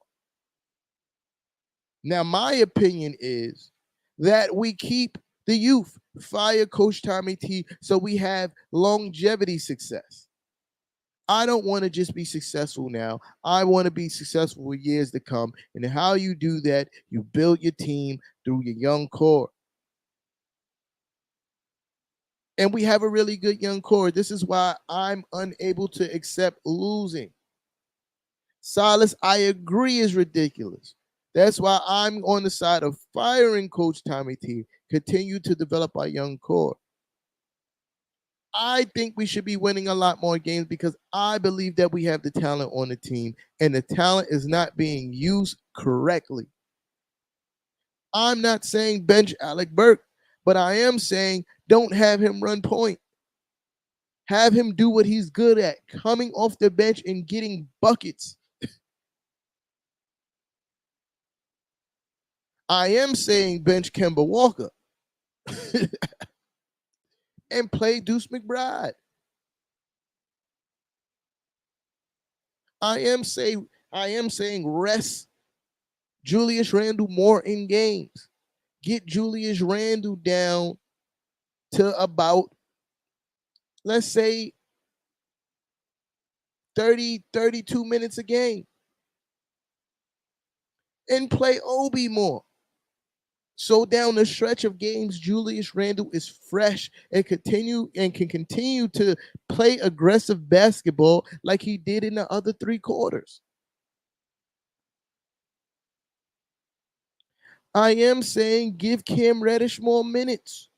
Now, my opinion is that we keep the youth, fire Coach Tommy T, so we have longevity success. I don't want to just be successful now. I want to be successful for years to come. And how you do that, you build your team through your young core. And we have a really good young core. This is why I'm unable to accept losing. Silas, I agree, is ridiculous. That's why I'm on the side of firing Coach Tommy T. Continue to develop our young core. I think we should be winning a lot more games because I believe that we have the talent on the team and the talent is not being used correctly. I'm not saying bench Alec Burke, but I am saying don't have him run point. Have him do what he's good at, coming off the bench and getting buckets. I am saying bench Kemba Walker and play Deuce McBride. I am saying rest Julius Randle more in games. Get Julius Randle down to about, let's say, 30, 32 minutes a game. And play Obi more. So down the stretch of games, Julius Randle is fresh and can continue to play aggressive basketball like he did in the other 3 quarters. I am saying give Cam Reddish more minutes.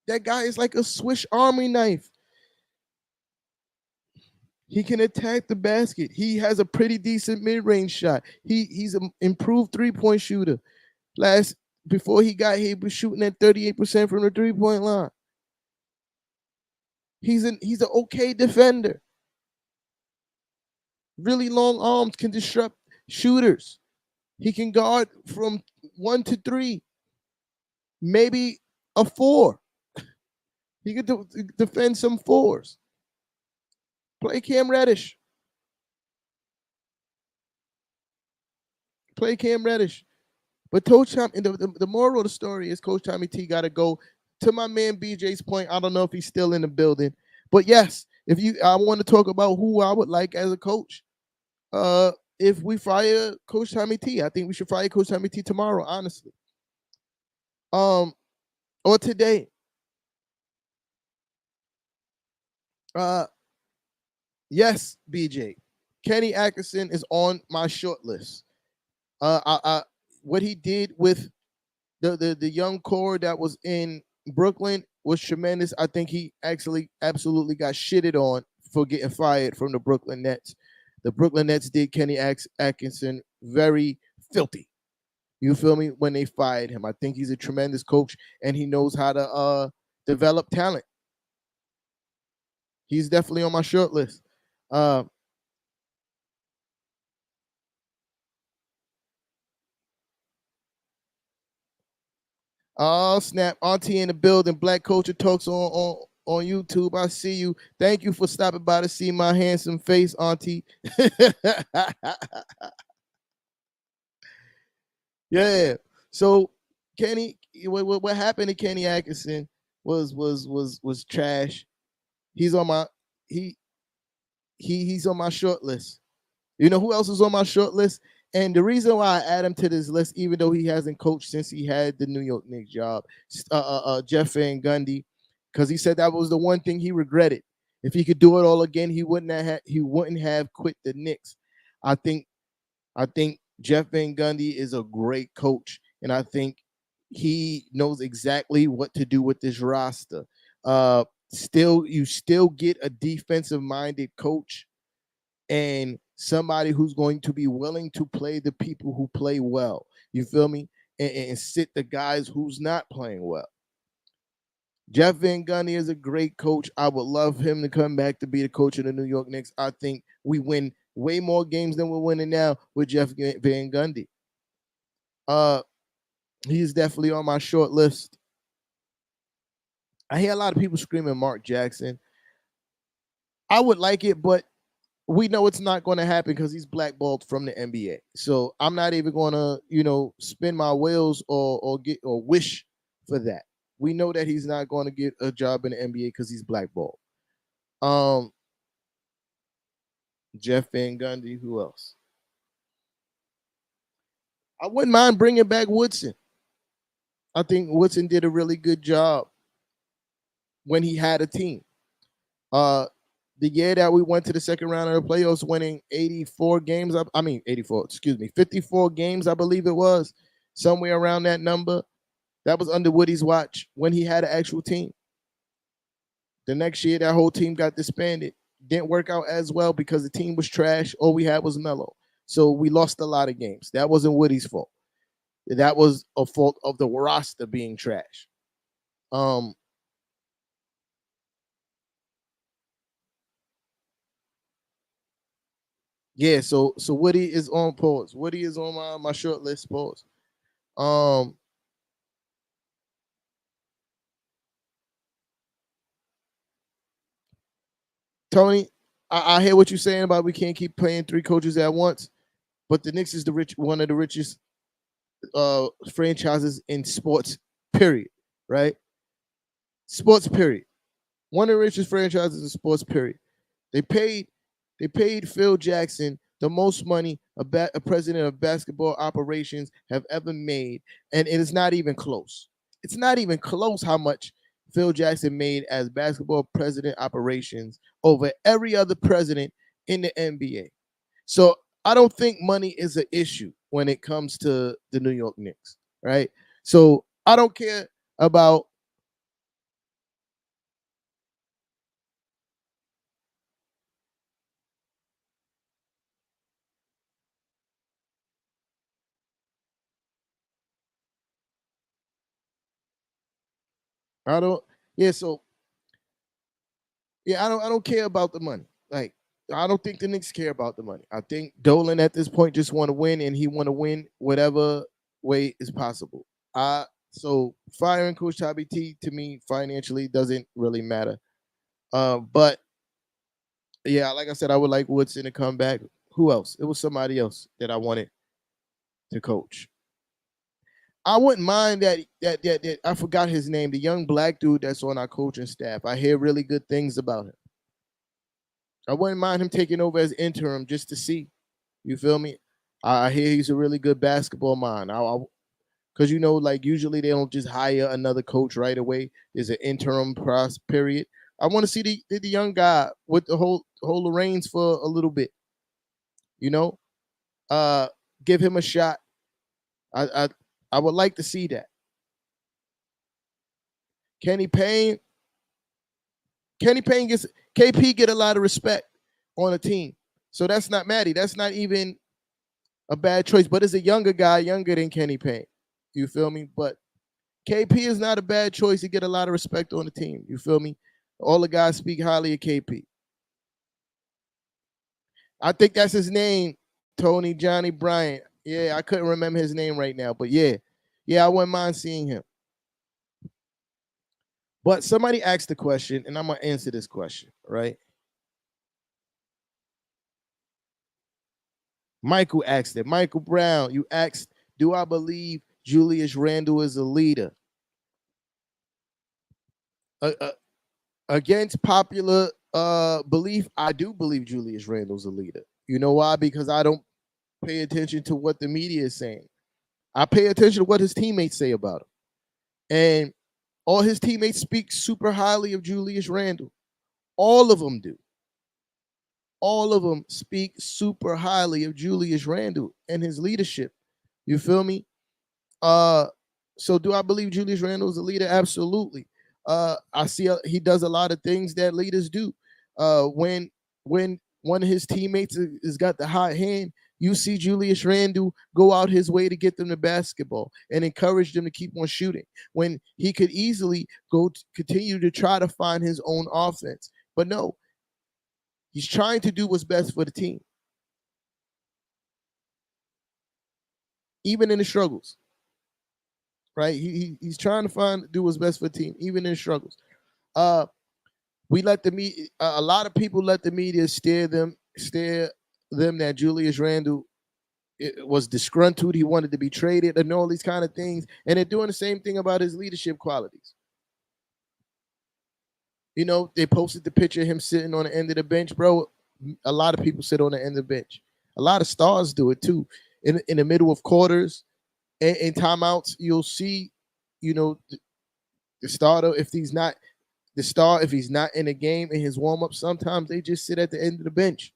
That guy is like a Swiss Army knife. He can attack the basket. He has a pretty decent mid-range shot. He's an improved three-point shooter. Before he got here, he was shooting at 38% from the three-point line. He's an okay defender. Really long arms, can disrupt shooters. He can guard from 1 to 3, maybe a 4. He could defend some 4s. Play Cam Reddish. Play Cam Reddish. But Coach Tommy, the moral of the story is Coach Tommy T got to go. To my man BJ's point, I don't know if he's still in the building. But yes, I want to talk about who I would like as a coach. If we fire Coach Tommy T, I think we should fire Coach Tommy T tomorrow, honestly. Or today. Yes, BJ. Kenny Atkinson is on my short list. What he did with the young core that was in Brooklyn was tremendous. I think he actually absolutely got shitted on for getting fired from the Brooklyn Nets. The Brooklyn Nets did Kenny Atkinson very filthy. You feel me? When they fired him. I think he's a tremendous coach and he knows how to develop talent. He's definitely on my short list. Oh, snap. Auntie in the building. Black culture talks on on YouTube. I see you. Thank you for stopping by to see my handsome face, Auntie. Yeah. So Kenny, what happened to Kenny Atkinson was trash. He's on my he he's on my short list. You know who else is on my short list? And the reason why I add him to this list, even though he hasn't coached since he had the New York Knicks job, Jeff Van Gundy, because he said that was the one thing he regretted. If he could do it all again, he wouldn't have quit the Knicks. I think I think Jeff Van Gundy is a great coach, and I think he knows exactly what to do with this roster. You still get a defensive minded coach and somebody who's going to be willing to play the people who play well. You feel me? And sit the guys who's not playing well. Jeff Van Gundy is a great coach. I would love him to come back to be the coach of the New York Knicks. I think we win way more games than we're winning now with Jeff Van Gundy. He's definitely on my short list. I hear a lot of people screaming Mark Jackson. I would like it, but we know it's not going to happen because he's blackballed from the NBA. So I'm not even going to, spin my wheels or wish for that. We know that he's not going to get a job in the NBA because he's blackballed. Jeff Van Gundy. Who else? I wouldn't mind bringing back Woodson. I think Woodson did a really good job when he had a team. The year that we went to the second round of the playoffs, winning 84 games, 54 games, I believe it was, somewhere around that number. That was under Woody's watch when he had an actual team. The next year, that whole team got disbanded. Didn't work out as well because the team was trash. All we had was Melo. So we lost a lot of games. That wasn't Woody's fault. That was a fault of the roster being trash. Yeah, so Woody is on pause. Woody is on my short list. Pause. Tony, I hear what you're saying about we can't keep playing three coaches at once, but the Knicks is one of the richest franchises in sports. Period. Right? Sports. Period. One of the richest franchises in sports. Period. They paid Phil Jackson the most money a president of basketball operations have ever made, and it is not even close. It's not even close how much Phil Jackson made as basketball president operations over every other president in the NBA. So I don't think money is an issue when it comes to the New York Knicks, right? So I don't care about I don't yeah, so yeah, I don't care about the money. Like I don't think the Knicks care about the money. I think Dolan at this point just want to win, and he want to win whatever way is possible. So firing Coach Tabby T to me financially doesn't really matter. But yeah, like I said, I would like Woodson to come back. Who else? It was somebody else that I wanted to coach. I wouldn't mind that I forgot his name, the young black dude that's on our coaching staff. I hear really good things about him. I wouldn't mind him taking over as interim just to see. You feel me? I hear he's a really good basketball mind. Because like usually they don't just hire another coach right away. There's an interim process period. I want to see the young guy with the whole the reins for a little bit. Give him a shot. I would like to see that. Kenny Payne gets KP get a lot of respect on a team. So that's not Matty. That's not even a bad choice. But it's a younger guy, younger than Kenny Payne. You feel me? But KP is not a bad choice. He get a lot of respect on the team. You feel me? All the guys speak highly of KP. I think that's his name, Tony Johnny Bryant. Yeah, I couldn't remember his name right now. But yeah, I wouldn't mind seeing him. But somebody asked the question, and I'm gonna answer this question, right? Michael asked it. Michael Brown, you asked, do I believe Julius Randle is a leader? Uh, Against popular belief, I do believe Julius Randle's a leader. You know why? Because I don't pay attention to what the media is saying. I pay attention to what his teammates say about him. And all his teammates speak super highly of Julius Randle. All of them do. All of them speak super highly of Julius Randle and his leadership. You feel me? Uh, so do I believe Julius Randle is a leader? Absolutely. I see he does a lot of things that leaders do. When one of his teammates has got the hot hand, you see Julius Randle go out his way to get them the basketball and encourage them to keep on shooting. When he could easily continue to try to find his own offense, but no, he's trying to do what's best for the team, even in the struggles. Right? He's trying to do what's best for the team, even in struggles. We let the media. A lot of people let the media steer them that Julius Randle was disgruntled. He wanted to be traded, and all these kind of things. And they're doing the same thing about his leadership qualities. You know, they posted the picture of him sitting on the end of the bench, bro. A lot of people sit on the end of the bench. A lot of stars do it too. In the middle of quarters and in timeouts, you'll see, you know, the starter, if he's not in a game in his warm-up, sometimes they just sit at the end of the bench.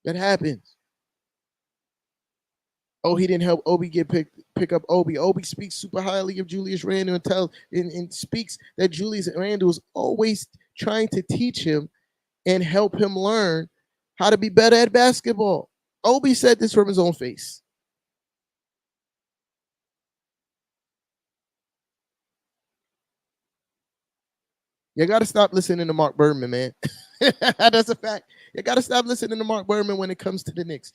That happens. Oh, he didn't help Obi pick up Obi. Obi speaks super highly of Julius Randle and speaks that Julius Randle is always trying to teach him and help him learn how to be better at basketball. Obi said this from his own face. You got to stop listening to Mark Berman, man. That's a fact. You got to stop listening to Mark Berman when it comes to the Knicks.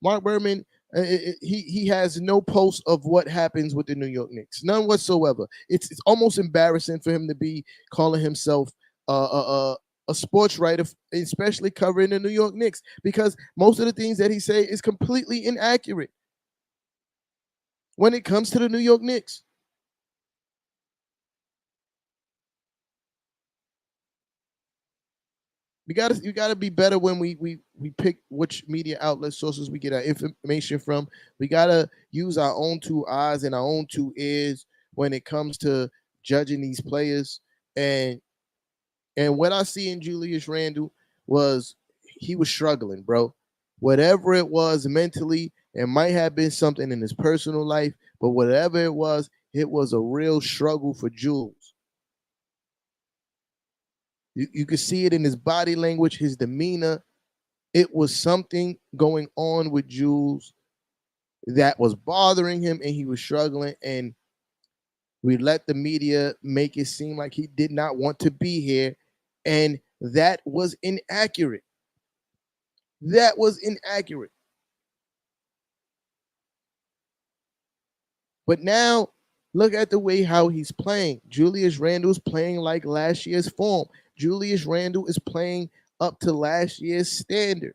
Mark Berman, he has no pulse of what happens with the New York Knicks, none whatsoever. It's almost embarrassing for him to be calling himself a sports writer, especially covering the New York Knicks, because most of the things that he say is completely inaccurate when it comes to the New York Knicks. You gotta be better when we pick which media outlet sources we get our information from. We gotta use our own two eyes and our own two ears when it comes to judging these players. And what I see in Julius Randle was he was struggling, bro. Whatever it was mentally, it might have been something in his personal life, but whatever it was a real struggle for Jules. You could see it in his body language, his demeanor. It was something going on with Jules that was bothering him, and he was struggling. And we let the media make it seem like he did not want to be here, and that was inaccurate. That was inaccurate. But now, look at the way how he's playing. Julius Randle's playing like last year's form. Julius Randle is playing up to last year's standard.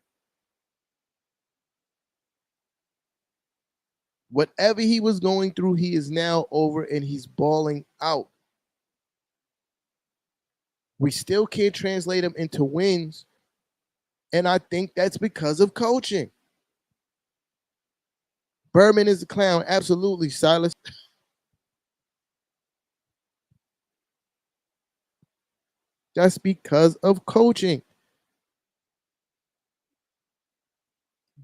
Whatever he was going through, he is now over and he's balling out. We still can't translate him into wins. And I think that's because of coaching. Berman is a clown. Absolutely, Silas. That's because of coaching.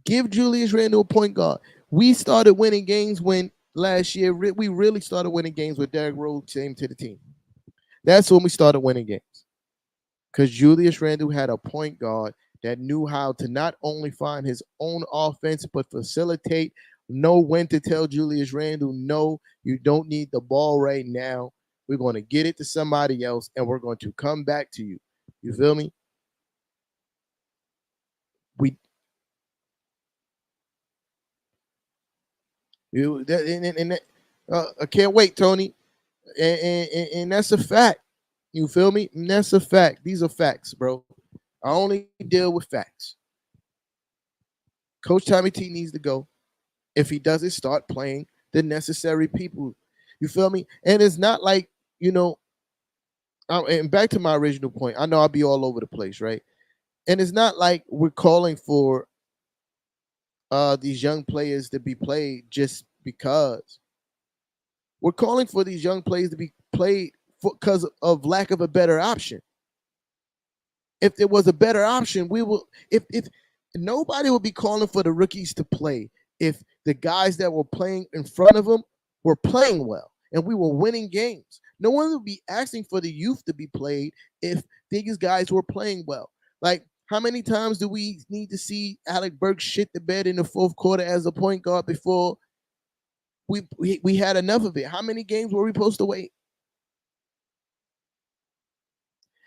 Give Julius Randle a point guard. We started winning games when last year we really started winning games with Derrick Rose came to the team. That's when we started winning games. Because Julius Randle had a point guard that knew how to not only find his own offense, but facilitate, know when to tell Julius Randle, no, you don't need the ball right now. We're going to get it to somebody else, and we're going to come back to you. You feel me? I can't wait, Tony. And that's a fact. You feel me? And that's a fact. These are facts, bro. I only deal with facts. Coach Tommy T needs to go. If he doesn't start playing the necessary people, you feel me? And it's not like, you know, and back to my original point, I know I'll be all over the place, right? And it's not like we're calling for these young players to be played just because. We're calling for these young players to be played because of lack of a better option. If there was a better option, we will. If nobody would be calling for the rookies to play if the guys that were playing in front of them were playing well and we were winning games. No one would be asking for the youth to be played if these guys were playing well. Like, how many times do we need to see Alec Burks shit the bed in the fourth quarter as a point guard before we had enough of it? How many games were we supposed to wait?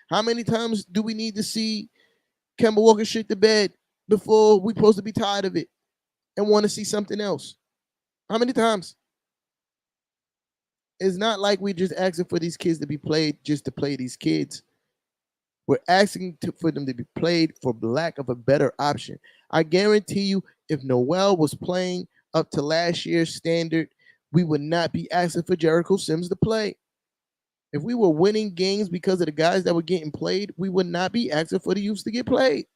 How many times do we need to see Kemba Walker shit the bed before we supposed to be tired of it and want to see something else? How many times? It's not like we're just asking for these kids to be played just to play these kids. We're asking for them to be played for lack of a better option. I guarantee you, if Noel was playing up to last year's standard, we would not be asking for Jericho Sims to play. If we were winning games because of the guys that were getting played, we would not be asking for the youths to get played.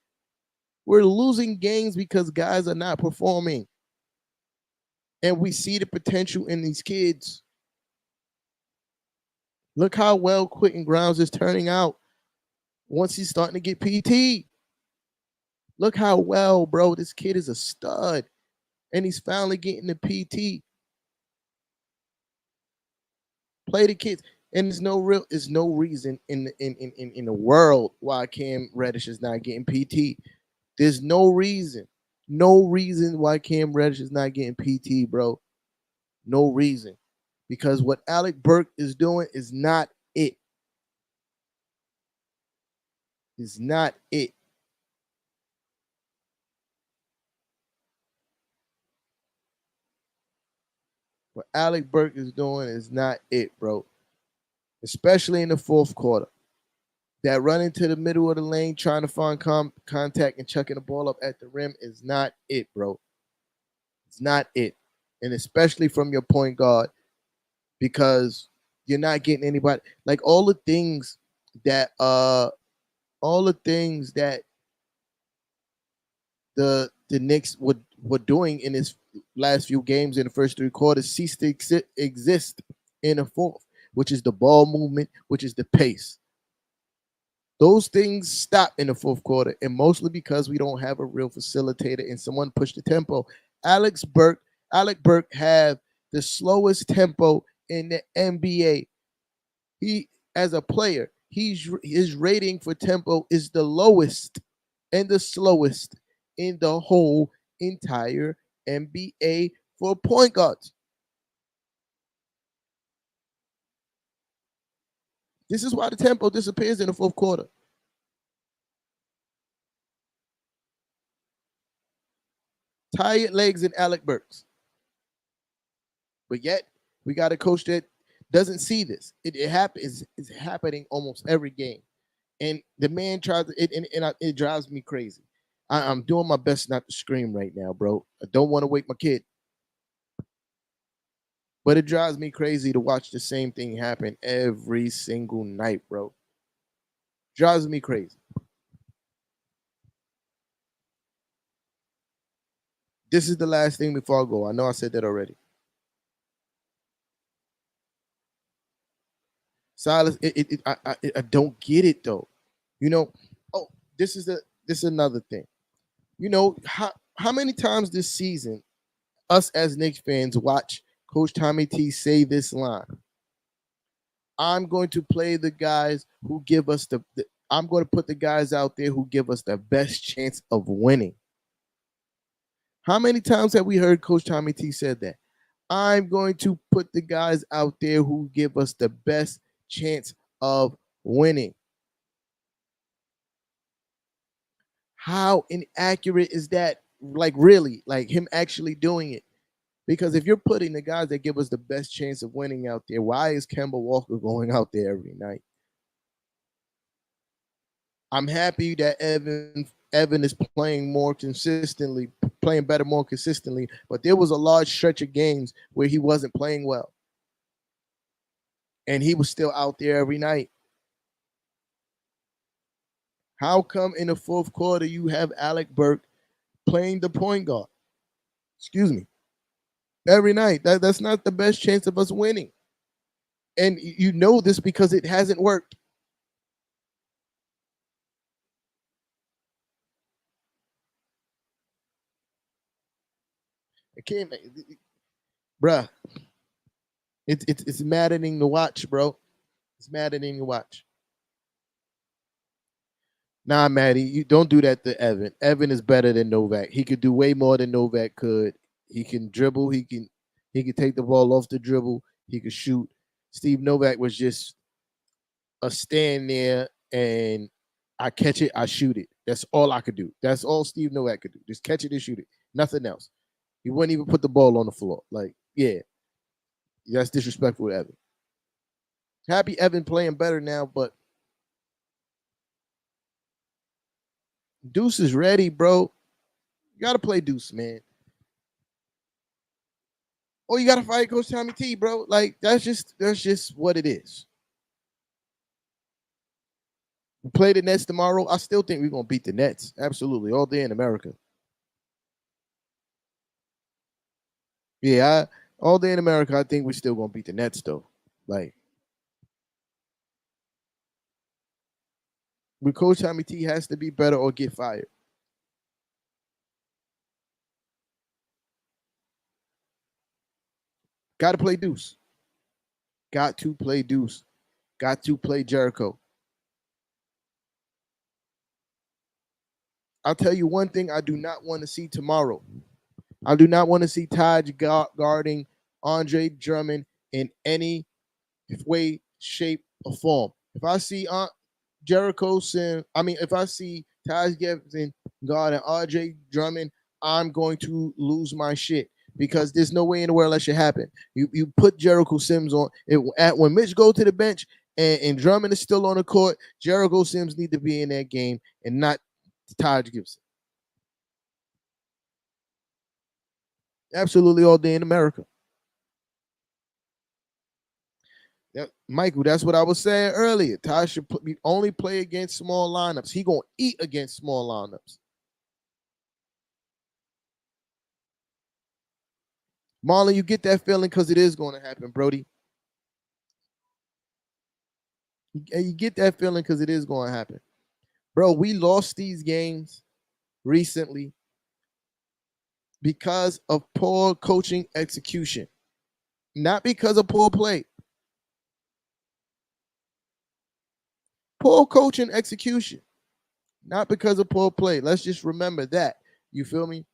We're losing games because guys are not performing. And we see the potential in these kids. Look how well Quentin Grimes is turning out once he's starting to get PT. Look how well, bro, this kid is a stud. And he's finally getting the PT. Play the kids. And there's no reason in the world why Cam Reddish is not getting PT. There's no reason why Cam Reddish is not getting PT, bro. No reason. Because what Alec Burke is doing is not it. It's not it. What Alec Burke is doing is not it, bro. Especially in the fourth quarter. That run into the middle of the lane, trying to find contact and chucking the ball up at the rim is not it, bro. It's not it. And especially from your point guard, because you're not getting anybody. Like all the things that the Knicks were doing in his last few games in the first three quarters ceased to exist in the fourth, which is the ball movement, which is the pace. Those things stop in the fourth quarter, and mostly because we don't have a real facilitator and someone push the tempo. Alec Burke have the slowest tempo in the NBA. He, as a player, his rating for tempo is the lowest and the slowest in the whole entire NBA for point guards. This is why the tempo disappears in the fourth quarter. Tired legs and Alec Burks. But yet, we got a coach that doesn't see this. It happens. It's happening almost every game. And the man tries to, it drives me crazy. I'm doing my best not to scream right now, bro. I don't want to wake my kid. But it drives me crazy to watch the same thing happen every single night, bro. Drives me crazy. This is the last thing before I go. I know I said that already. Silas, I don't get it though. You know, oh, this is another thing. You know, how many times this season us as Knicks fans watch Coach Tommy T say this line? I'm going to play the guys who give us I'm going to put the guys out there who give us the best chance of winning. How many times have we heard Coach Tommy T said that? I'm going to put the guys out there who give us the best chance of winning. How inaccurate is that? Like, really, like him actually doing it. Because if you're putting the guys that give us the best chance of winning out there, why is Kemba Walker going out there every night? I'm happy that Evan is playing more consistently, playing better more consistently, but there was a large stretch of games where he wasn't playing well. And he was still out there every night. How come in the fourth quarter you have Alec Burke playing the point guard? Excuse me. Every night. That's not the best chance of us winning. And you know this because it hasn't worked. It can't, bruh. It's maddening to watch, bro. It's maddening to watch. Nah, Maddie, you don't do that to Evan. Evan is better than Novak. He could do way more than Novak could. He can dribble. He can take the ball off the dribble. He could shoot. Steve Novak was just a stand there and I catch it, I shoot it. That's all I could do. That's all Steve Novak could do. Just catch it and shoot it. Nothing else. He wouldn't even put the ball on the floor. Like, yeah, that's disrespectful to Evan. Happy Evan playing better now, but Deuce is ready, bro. You got to play Deuce, man. Or you got to fight Coach Tommy T, bro. Like, that's just what it is. We play the Nets tomorrow. I still think we're going to beat the Nets. Absolutely. All day in America. Yeah, all day in America, I think we're still going to beat the Nets, though. Like, with Coach Tommy T has to be better or get fired. Got to play Deuce. Got to play Deuce. Got to play Jericho. I'll tell you one thing I do not want to see tomorrow. I do not want to see Taj guarding Andre Drummond in any way, shape, or form. If I see Jericho Sims, if I see Taj Gibson guarding RJ Drummond, I'm going to lose my shit because there's no way in the world that should happen. You put Jericho Sims on when Mitch go to the bench and Drummond is still on the court. Jericho Sims need to be in that game and not Taj Gibson. Absolutely all day in America. Michael, that's what I was saying earlier. Taj should only play against small lineups. He gonna eat against small lineups. Marlon, you get that feeling because it is going to happen, Brody. You get that feeling because it is going to happen. Bro, we lost these games recently because of poor coaching execution, not because of poor play. Poor coaching execution, not because of poor play. Let's just remember that. You feel me?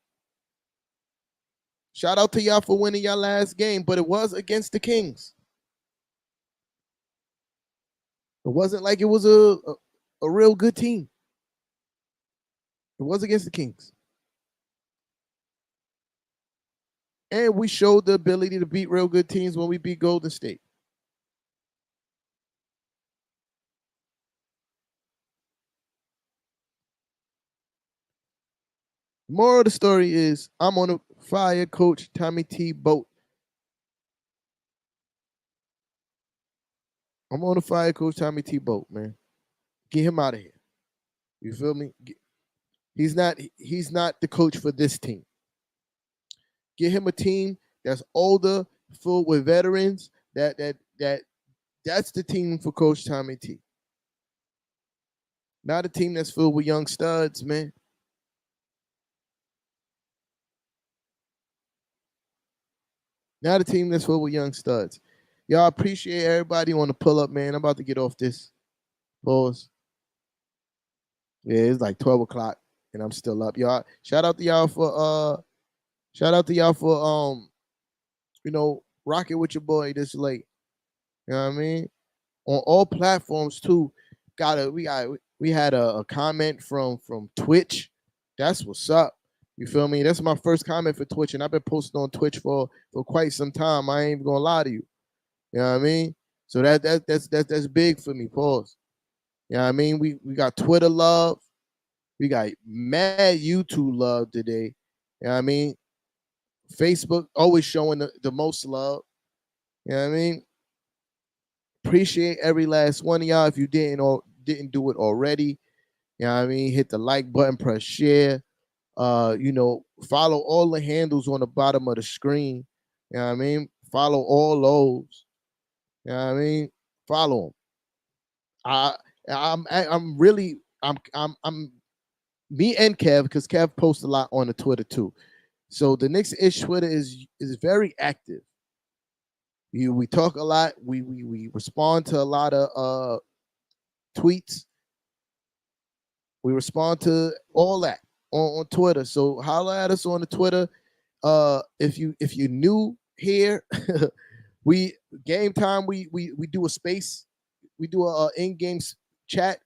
Shout out to y'all for winning your last game, but it was against the Kings. It wasn't like it was a real good team. It was against the Kings. And we showed the ability to beat real good teams when we beat Golden State. The moral of the story is I'm on a fire Coach Tommy T boat. I'm on a fire Coach Tommy T boat, man. Get him out of here. You feel me? He's not the coach for this team. Get him a team that's older, full with veterans. That's the team for Coach Tommy T. Not a team that's filled with young studs, man. Not a team that's filled with young studs. Y'all appreciate everybody on the pull up, man. I'm about to get off this. Pause. Yeah, it's like 12 o'clock and I'm still up. Y'all, shout out to y'all for rocking with your boy this late. You know what I mean? On all platforms too. We had a comment from Twitch. That's what's up. You feel me? That's my first comment for Twitch, and I've been posting on Twitch for quite some time. I ain't even gonna lie to you. You know what I mean? So that's big for me. Pause. You know what I mean? We got Twitter love. We got mad YouTube love today. You know what I mean? Facebook always showing the most love. You know what I mean? Appreciate every last one of y'all. If you didn't do it already, you know what I mean? Hit the like button, press share. Follow all the handles on the bottom of the screen. You know what I mean? Follow all those. You know what I mean? Follow them. I'm me and Kev, because Kev posts a lot on the Twitter too. So the Knicks ish Twitter is very active. We talk a lot. We respond to a lot of tweets. We respond to all that on Twitter. So holler at us on the Twitter. If you're new here, we game time. We do a space. We do a in-game chat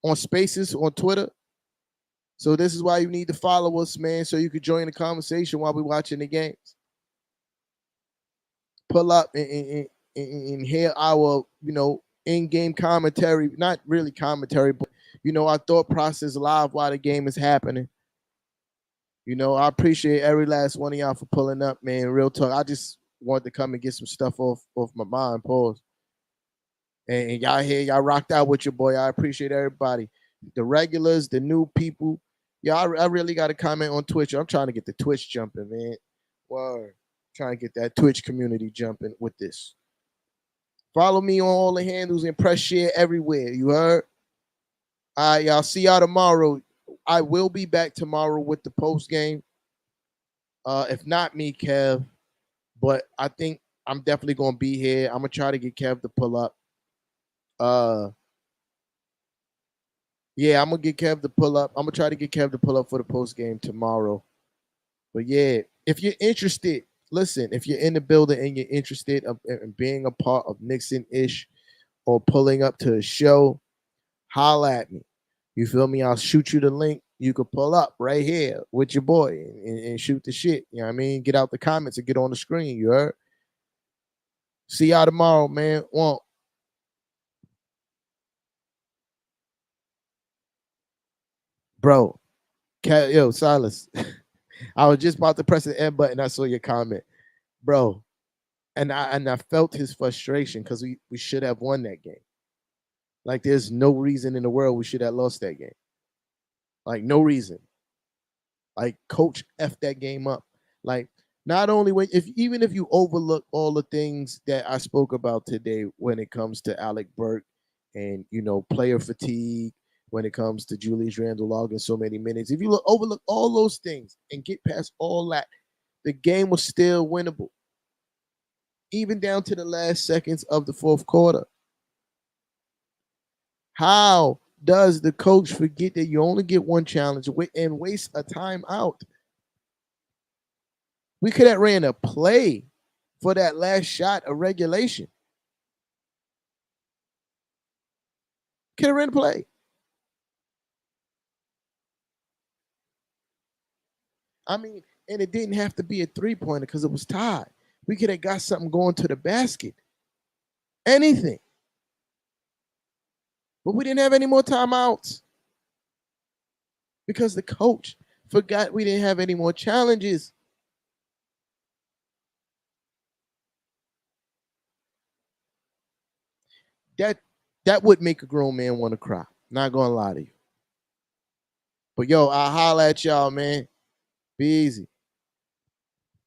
on Spaces on Twitter. So this is why you need to follow us, man, so you can join the conversation while we're watching the games. Pull up and hear our, in-game commentary. Not really commentary, but, our thought process live while the game is happening. I appreciate every last one of y'all for pulling up, man. Real talk. I just wanted to come and get some stuff off my mind. Pause. And y'all here, y'all rocked out with your boy. I appreciate everybody. The regulars, the new people. Y'all, I really got to comment on Twitch. I'm trying to get the Twitch jumping, man. Word. Trying to get that Twitch community jumping with this. Follow me on all the handles and press share everywhere. You heard? All right, y'all. See y'all tomorrow. I will be back tomorrow with the post game. If not me, Kev. But I think I'm definitely going to be here. I'm going to try to get Kev to pull up. Yeah, I'm gonna get Kev to pull up. I'm gonna try to get Kev to pull up for the post game tomorrow. But yeah, if you're interested, listen. If you're in the building and you're interested in being a part of Nixon-ish or pulling up to a show, holla at me. You feel me? I'll shoot you the link. You can pull up right here with your boy and shoot the shit. You know what I mean? Get out the comments and get on the screen. You heard? See y'all tomorrow, man. Well, bro, yo, Silas. I was just about to press the end button. I saw your comment, bro, and I felt his frustration because we should have won that game. Like, there's no reason in the world we should have lost that game. Like, no reason. Like, coach F that game up. Like, not only even if you overlook all the things that I spoke about today when it comes to Alec Burke and player fatigue, when it comes to Julius Randle logging so many minutes, if you overlook all those things and get past all that, the game was still winnable, even down to the last seconds of the fourth quarter. How does the coach forget that you only get one challenge and waste a timeout? We could have ran a play for that last shot of regulation. Could have ran a play. I mean, and it didn't have to be a three-pointer because it was tied. We could have got something going to the basket. Anything. But we didn't have any more timeouts because the coach forgot we didn't have any more challenges. That would make a grown man want to cry. Not gonna lie to you. But yo, I'll holler at y'all, man. Be easy.